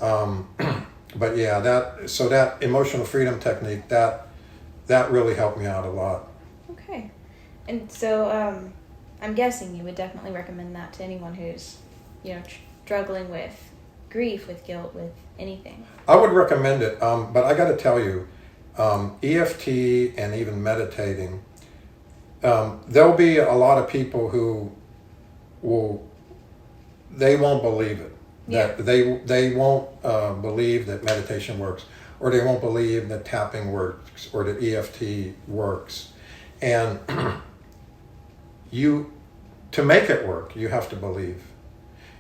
But yeah, that emotional freedom technique, that really helped me out a lot. Okay. And so I'm guessing you would definitely recommend that to anyone who's, struggling with grief, with guilt, with anything. I would recommend it, but I got to tell you, EFT and even meditating, there'll be a lot of people who they won't believe it. Yeah. That they won't believe that meditation works, or they won't believe that tapping works, or that EFT works. And to make it work, you have to believe.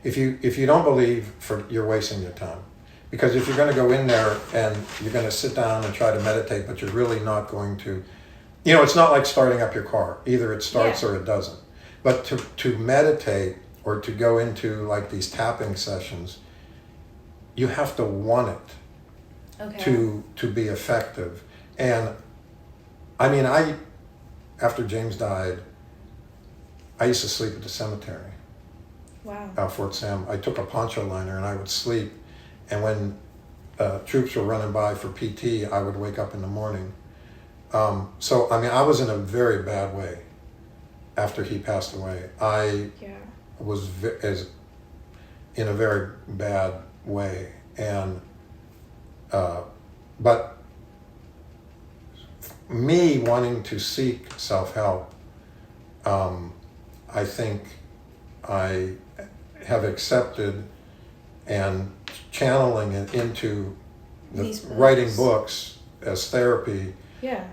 If you don't believe, you're wasting your time. Because if you're going to go in there and you're going to sit down and try to meditate, but you're really not going to, it's not like starting up your car. Either it starts or it doesn't. But to meditate or to go into like these tapping sessions, you have to want it to be effective. And I mean, after James died, I used to sleep at the cemetery. Wow. Fort Sam. I took a poncho liner and I would sleep. And when troops were running by for PT, I would wake up in the morning. So, I mean, I was in a very bad way after he passed away. I was in a very bad way. And, but me wanting to seek self-help, I think I have accepted and channeling it into writing books as therapy. Yeah.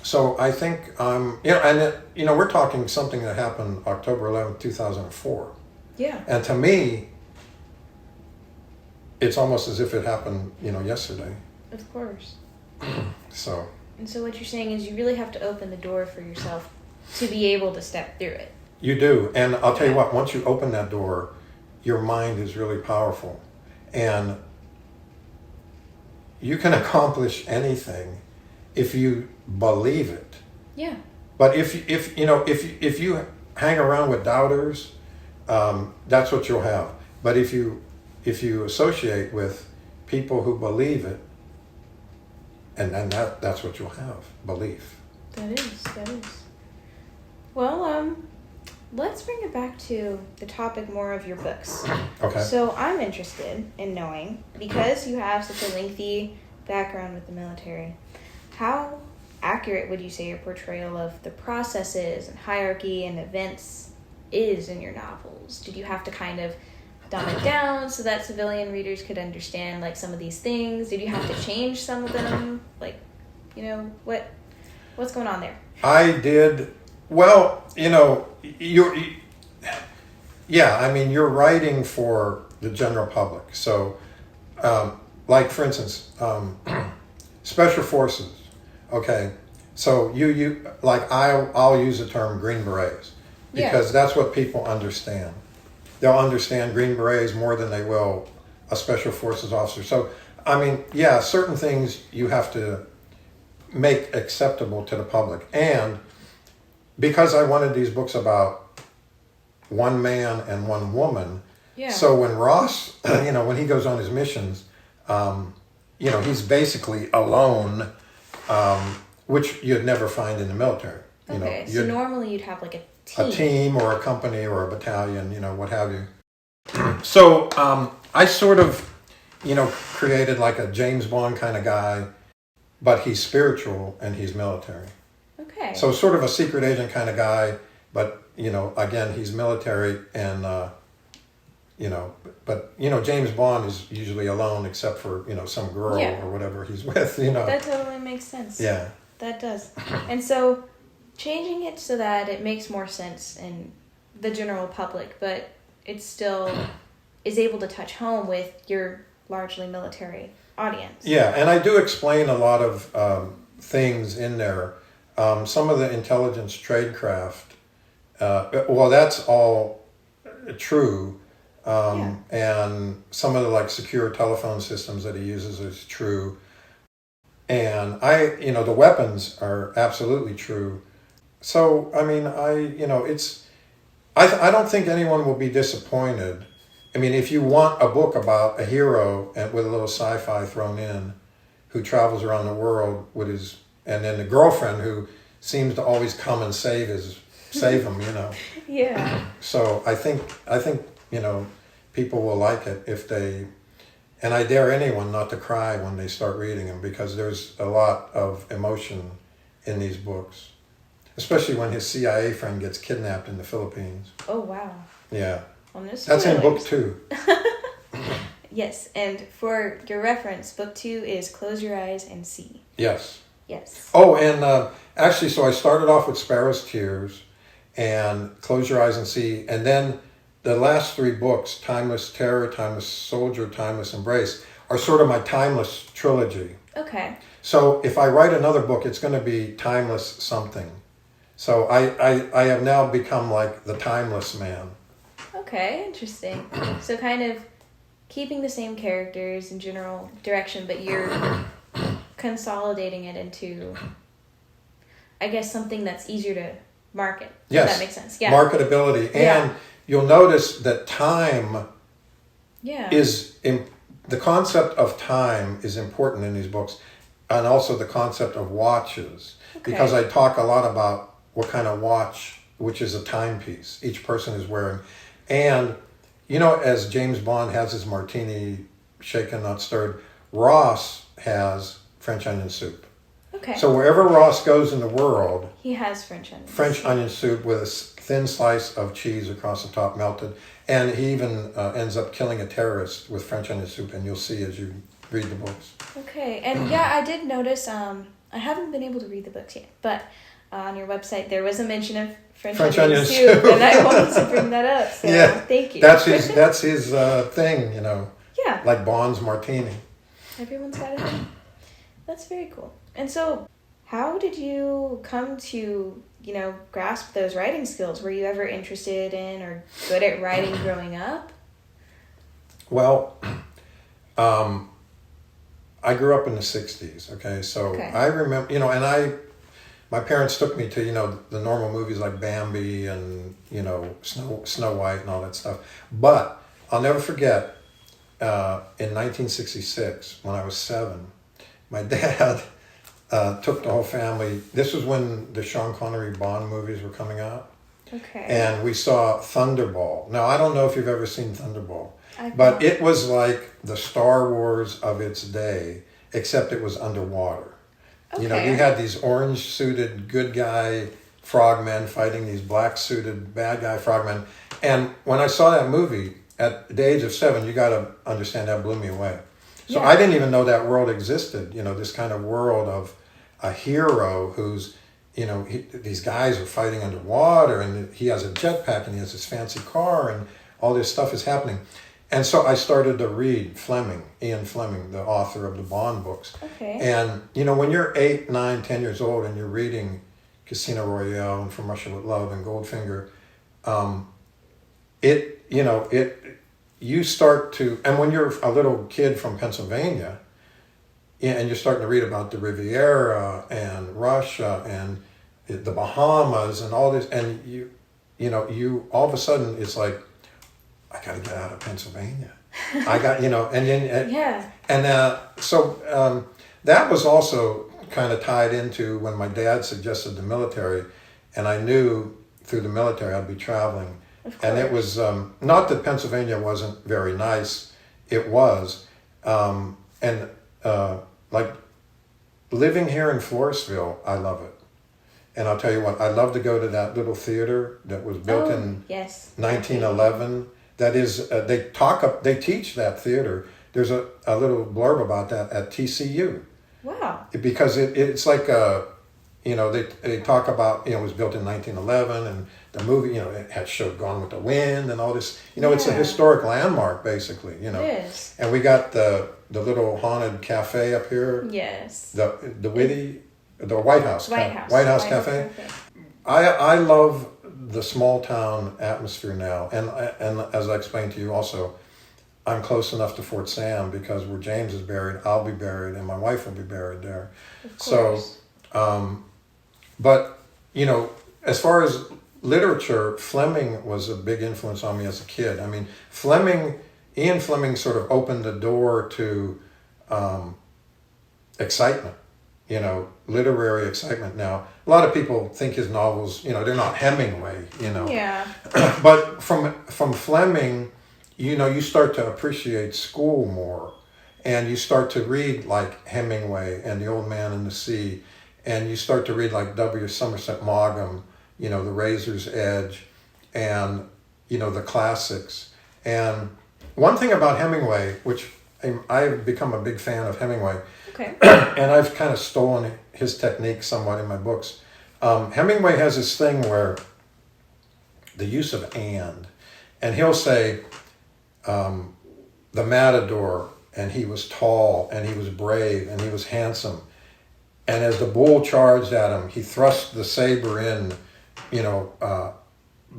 So I think, we're talking something that happened October 11th, 2004. Yeah. And to me, it's almost as if it happened, yesterday. Of course. So. And so what you're saying is you really have to open the door for yourself to be able to step through it. You do. And I'll tell you what, once you open that door, your mind is really powerful. And you can accomplish anything if you believe it. Yeah. But if you hang around with doubters, that's what you'll have. But if you associate with people who believe it, and that's what you'll have, belief. That is. Well, let's bring it back to the topic more of your books. Okay. So I'm interested in knowing, because you have such a lengthy background with the military, how accurate would you say your portrayal of the processes and hierarchy and events is in your novels? Did you have to kind of dumb it down so that civilian readers could understand like some of these things? Did you have to change some of them? Like, you know, what's going on there? I did. Well, you know, I mean, you're writing for the general public. So, like for instance, special forces. Okay, so you like I'll use the term Green Berets because that's what people understand. They'll understand Green Berets more than they will a special forces officer. So, I mean, yeah, certain things you have to make acceptable to the public. And because I wanted these books about one man and one woman, so when Ross, you know, when he goes on his missions, you know, he's basically alone, which you'd never find in the military. You know, so normally you'd have like a team or a company or a battalion, you know, what have you. So I sort of, you know, created like a James Bond kind of guy, but he's spiritual and he's military. Okay. So sort of a secret agent kind of guy, but, you know, again, he's military and, you know, but, you know, James Bond is usually alone except for, you know, some girl or whatever he's with, you know. That totally makes sense. Yeah. That does. And so changing it so that it makes more sense in the general public, but it still is able to touch home with your largely military audience. Yeah, and I do explain a lot of things in there. Some of the intelligence tradecraft, well, that's all true. And some of the like secure telephone systems that he uses is true. And you know, the weapons are absolutely true. So, I mean, you know, I don't think anyone will be disappointed. I mean, if you want a book about a hero and with a little sci-fi thrown in, who travels around the world with and then the girlfriend who seems to always come and save him, you know. Yeah. So I think, you know, people will like it and I dare anyone not to cry when they start reading them because there's a lot of emotion in these books. Especially when his CIA friend gets kidnapped in the Philippines. Oh, wow. Yeah. That's in book 2. Yes, and for your reference, book 2 is Close Your Eyes and See. Yes. Yes. Oh, and actually, so I started off with Sparrow's Tears and Close Your Eyes and See, and then the last 3 books, Timeless Terror, Timeless Soldier, Timeless Embrace, are sort of my timeless trilogy. Okay. So if I write another book, it's going to be timeless something. So I have now become like the timeless man. Okay, interesting. So kind of keeping the same characters and general direction, but you're consolidating it into, I guess, something that's easier to market. Yes. If that makes sense. Yeah. Marketability. And you'll notice that time is, the concept of time is important in these books. And also the concept of watches. Okay. Because I talk a lot about what kind of watch, which is a timepiece, each person is wearing. And, you know, as James Bond has his martini shaken, not stirred, Ross has French onion soup. Okay. So wherever Ross goes in the world, he has French onion soup with a thin slice of cheese across the top melted. And he even ends up killing a terrorist with French onion soup, and you'll see as you read the books. Okay. And yeah, I did notice, I haven't been able to read the books yet, but on your website there was a mention of French onion soup, and I wanted to bring that up. So thank you. That's his thing, you know. Yeah. Like Bond's martini. Everyone's got a thing. That's very cool. And so, how did you come to, you know, grasp those writing skills? Were you ever interested in or good at writing growing up? Well, I grew up in the 60s, okay? So I remember, you know, and my parents took me to, you know, the normal movies like Bambi and, you know, Snow White and all that stuff. But I'll never forget, in 1966, when I was 7, my dad took the whole family. This was when the Sean Connery Bond movies were coming out. Okay. And we saw Thunderball. Now, I don't know if you've ever seen Thunderball, but it was like the Star Wars of its day, except it was underwater. Okay. You know, you had these orange-suited good guy frogmen fighting these black-suited bad guy frogmen. And when I saw that movie at the age of 7, you got to understand that blew me away. So I didn't even know that world existed, this kind of world of a hero who's, these guys are fighting underwater, and he has a jetpack, and he has this fancy car, and all this stuff is happening. And so I started to read Ian Fleming, the author of the Bond books. Okay. And, when you're 8, 9, 10 years old and you're reading Casino Royale and From Russia with Love and Goldfinger, you start to, and when you're a little kid from Pennsylvania, and you're starting to read about the Riviera and Russia and the Bahamas and all this, and you all of a sudden it's like, I got to get out of Pennsylvania. I got, and then, so that was also kind of tied into when my dad suggested the military, and I knew through the military I'd be traveling. And it was, not that Pennsylvania wasn't very nice, it was. Like living here in Floresville, I love it. And I'll tell you what, I love to go to that little theater that was built in 1911. That is, they teach that theater. There's a little blurb about that at TCU. Wow. Because it's like they talk about, it was built in 1911, and the movie, it had showed Gone with the Wind and all this. It's a historic landmark, basically, It is. And we got the little haunted cafe up here. Yes. The White House. White House Cafe. I love the small town atmosphere now, and as I explained to you also, I'm close enough to Fort Sam because where James is buried, I'll be buried, and my wife will be buried there. Of course. So, but as far as literature, Fleming was a big influence on me as a kid. I mean, Ian Fleming sort of opened the door to excitement. Literary excitement. Now, a lot of people think his novels, they're not Hemingway, Yeah. But from Fleming, you start to appreciate school more, and you start to read like Hemingway and The Old Man and the Sea, and you start to read like W. Somerset Maugham, The Razor's Edge, and, the classics. And one thing about Hemingway, which I've become a big fan of Hemingway, okay, and I've kind of stolen his technique somewhat in my books. Hemingway has this thing where the use of and he'll say, the matador, and he was tall, and he was brave, and he was handsome. And as the bull charged at him, he thrust the saber in,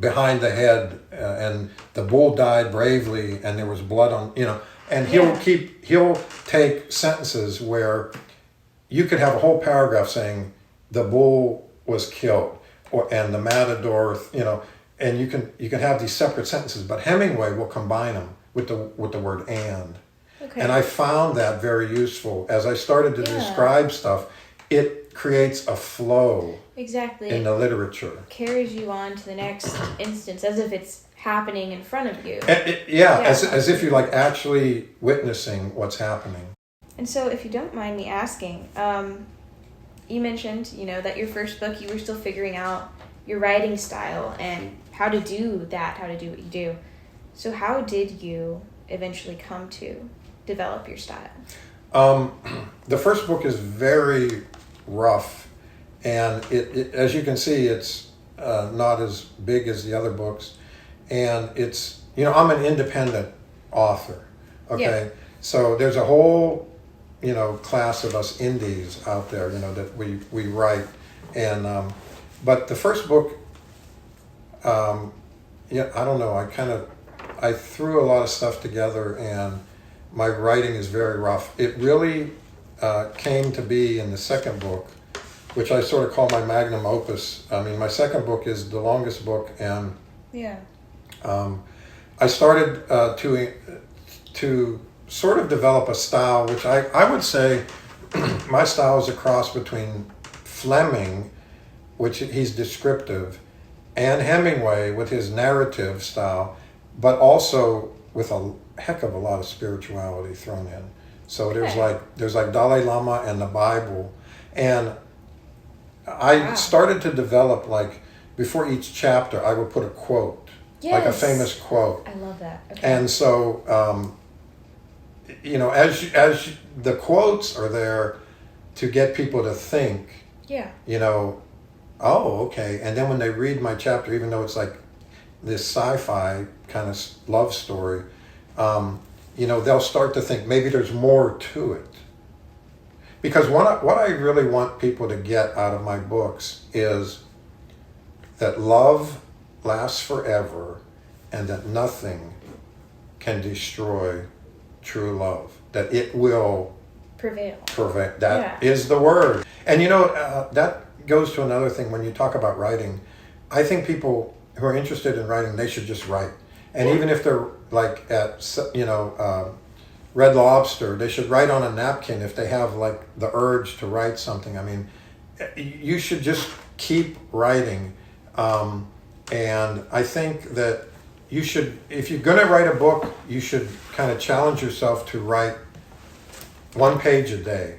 behind the head, and the bull died bravely, and there was blood on, and he'll take sentences where you could have a whole paragraph saying the bull was killed, and the matador, and you can have these separate sentences, but Hemingway will combine them with the word and. Okay. And I found that very useful. As I started to describe stuff, it creates a flow. Exactly. In the literature. Carries you on to the next instance as if it's happening in front of you. As if you're like actually witnessing what's happening. And so if you don't mind me asking, you mentioned, that your first book, you were still figuring out your writing style and how to do what you do. So how did you eventually come to develop your style? The first book is very rough, and it as you can see, it's not as big as the other books, and it's, I'm an independent author, okay? Yeah. So there's a whole, class of us indies out there, that we write, and but the first book, I don't know, I threw a lot of stuff together, and my writing is very rough. It really came to be in the second book, which I sort of call my magnum opus. I mean, my second book is the longest book, and I started to sort of develop a style, which I would say my style is a cross between Fleming, which he's descriptive, and Hemingway with his narrative style, but also with a heck of a lot of spirituality thrown in. So there's like Dalai Lama and the Bible, and I started to develop, like, before each chapter, I would put a quote, like a famous quote. I love that. Okay. And so, as the quotes are there to get people to think, oh, okay. And then when they read my chapter, even though it's like this sci-fi kind of love story, they'll start to think maybe there's more to it. Because what I really want people to get out of my books is that love lasts forever and that nothing can destroy true love. That it will prevail. That is the word. And that goes to another thing. When you talk about writing, I think people who are interested in writing, they should just write. And even if they're like at Red Lobster, they should write on a napkin if they have like the urge to write something. I mean, you should just keep writing. And I think that you should, if you're going to write a book, you should kind of challenge yourself to write 1 page a day.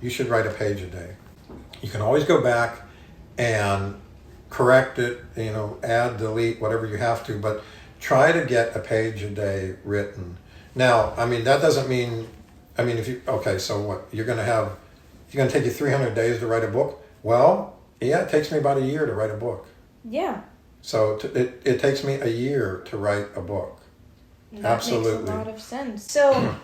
You should write a page a day. You can always go back and correct it, add, delete, whatever you have to, but try to get a page a day written. Now, I mean, that doesn't mean, so what, you're going to take you 300 days to write a book? Well, yeah, it takes me about a year to write a book. Yeah. So it takes me a year to write a book. That Absolutely. makes a lot of sense. So,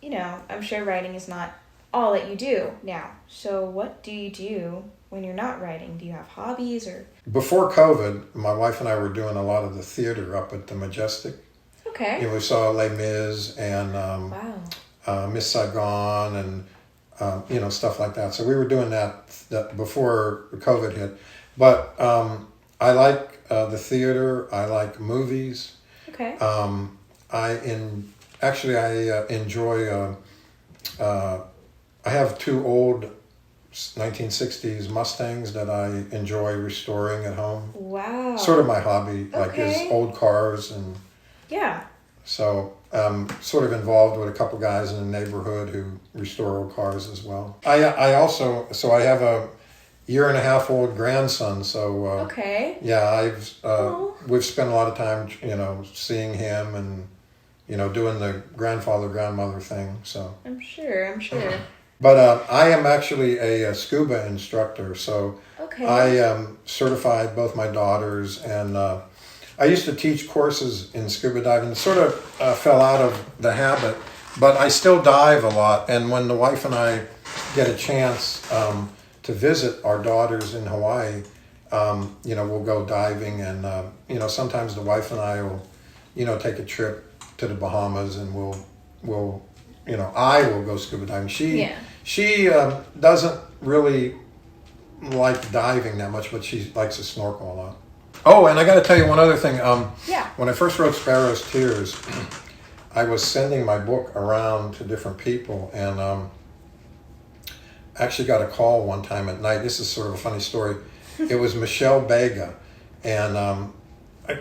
I'm sure writing is not all that you do now. So what do you do when you're not writing? Do you have hobbies or? Before COVID, my wife and I were doing a lot of the theater up at the Majestic. Okay. We saw Les Mis and Miss Saigon and stuff like that. So we were doing that before COVID hit. But I like the theater. I like movies. Okay. I enjoy. I have 2 old 1960s Mustangs that I enjoy restoring at home. Wow. Sort of my hobby, like is old cars and. Yeah. So I'm sort of involved with a couple guys in the neighborhood who restore old cars as well. I have a 1.5-year-old grandson. So we've spent a lot of time seeing him and doing the grandfather grandmother thing. So I'm sure. But I am actually a scuba instructor. So I certified both my daughters and. I used to teach courses in scuba diving. Sort of fell out of the habit, but I still dive a lot. And when the wife and I get a chance to visit our daughters in Hawaii, we'll go diving. And, sometimes the wife and I will, take a trip to the Bahamas and I will go scuba diving. She doesn't really like diving that much, but she likes to snorkel a lot. Oh, and I got to tell you one other thing. When I first wrote Sparrow's Tears, I was sending my book around to different people, and actually got a call one time at night. This is sort of a funny story. It was Michelle Bega, and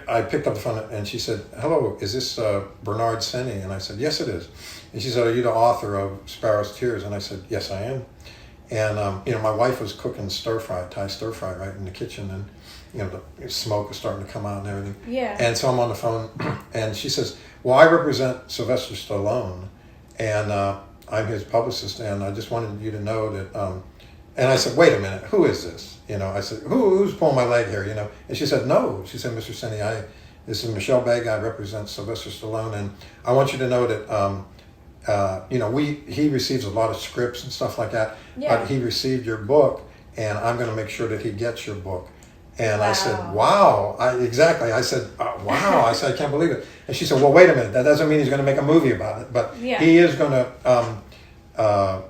I picked up the phone, and she said, "Hello, is this Bernard Cenney?" And I said, "Yes, it is." And she said, "Are you the author of Sparrow's Tears?" And I said, "Yes, I am." And my wife was cooking Thai stir fry right in the kitchen, and the smoke was starting to come out and everything. Yeah. And so I'm on the phone, and she says, "Well, I represent Sylvester Stallone, and I'm his publicist, and I just wanted you to know that." And I said, "Wait a minute, who is this?" I said, "Who's pulling my leg here?" And she said, "No." She said, "Mr. Cenney, this is Michelle Bega. I represent Sylvester Stallone, and I want you to know that he receives a lot of scripts and stuff like that, but he received your book, and I'm going to make sure that he gets your book." And I said, "Wow." Exactly. I said, "Wow." I said, "I can't believe it." And she said, "Well, wait a minute. That doesn't mean he's going to make a movie about it, but he is going to, I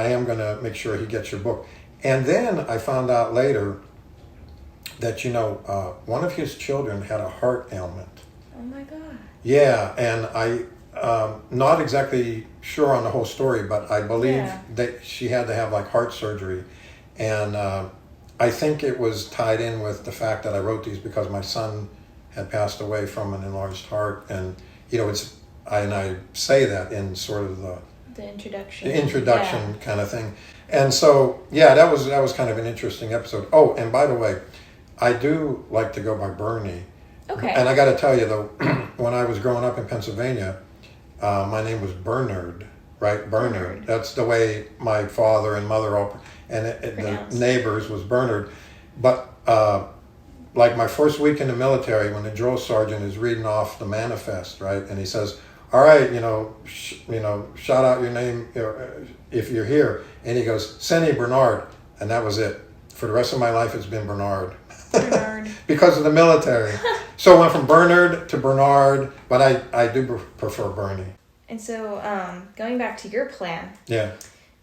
am going to make sure he gets your book." And then I found out later that, one of his children had a heart ailment. Oh my God. Yeah. And not exactly sure on the whole story, but I believe that she had to have like heart surgery. And I think it was tied in with the fact that I wrote these because my son had passed away from an enlarged heart. And, I say that in sort of The introduction. The introduction kind of thing. And so, that was kind of an interesting episode. Oh, and by the way, I do like to go by Bernie. Okay. And I got to tell you, though, when I was growing up in Pennsylvania, my name was Bernard, right? Bernard. That's the way my father and mother all, and the neighbors was Bernard. But like my first week in the military, when the drill sergeant is reading off the manifest, right, and he says, "All right, shout out your name if you're here," and he goes, "Cenney Bernard," and that was it. For the rest of my life, it's been Bernard. Bernard. Because of the military. So I went from Bernard to Bernard, but I do prefer Bernie. And so, going back to your plan. Yeah.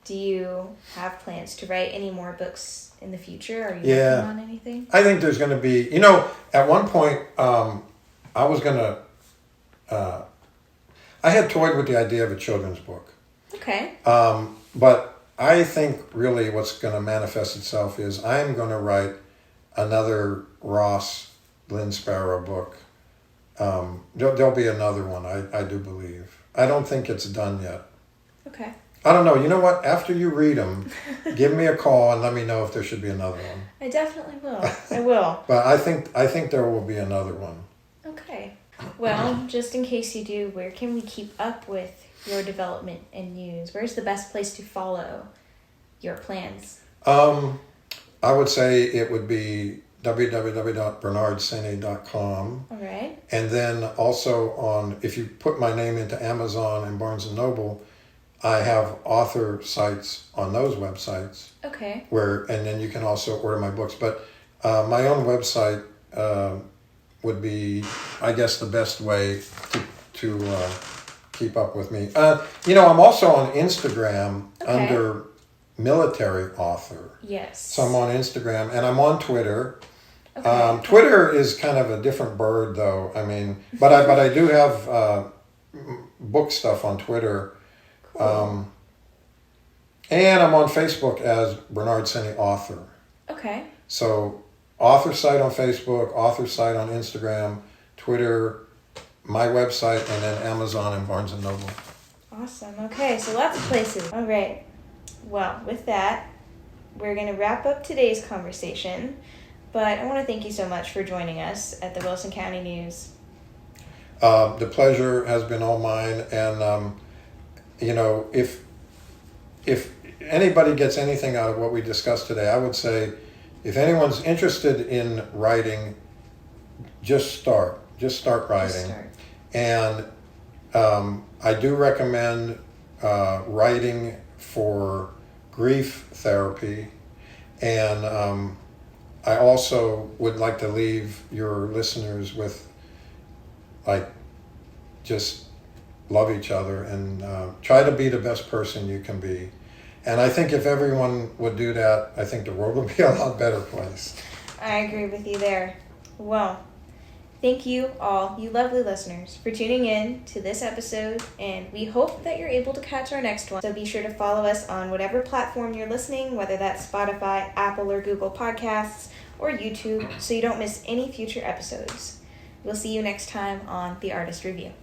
Do you have plans to write any more books in the future? Are you working on anything? I think there's going to be, at one point, I was going to, I had toyed with the idea of a children's book. Okay. But I think really what's going to manifest itself is I'm going to write another Ross Lynn Sparrow book. There'll be another one, I do believe. I don't think it's done yet. Okay. I don't know. You know what? After you read them, give me a call and let me know if there should be another one. I definitely will. I will. But I think there will be another one. Okay. Well, just in case you do, where can we keep up with your development and news? Where's the best place to follow your plans? I would say it would be www.bernardcenney.com. All right. And then also if you put my name into Amazon and Barnes & Noble, I have author sites on those websites. Okay. And then you can also order my books. But my own website would be, I guess, the best way to keep up with me. I'm also on Instagram under military author. Yes. So I'm on Instagram and I'm on Twitter. Okay. Twitter is kind of a different bird, though. I mean, but I do have book stuff on Twitter. Cool. And I'm on Facebook as Bernard Cenney Author. Okay. So author site on Facebook, author site on Instagram, Twitter, my website, and then Amazon and Barnes & Noble. Awesome. Okay, so lots of places. All right. Well, with that, we're going to wrap up today's conversation. But I want to thank you so much for joining us at the Wilson County News. The pleasure has been all mine. And, if anybody gets anything out of what we discussed today, I would say if anyone's interested in writing, just start. Just start writing. And I do recommend writing for grief therapy. And I also would like to leave your listeners with, just love each other and try to be the best person you can be. And I think if everyone would do that, I think the world would be a lot better place. I agree with you there. Well, thank you all, you lovely listeners, for tuning in to this episode, and we hope that you're able to catch our next one. So be sure to follow us on whatever platform you're listening, whether that's Spotify, Apple or Google Podcasts, or YouTube, so you don't miss any future episodes. We'll see you next time on The Artist Review.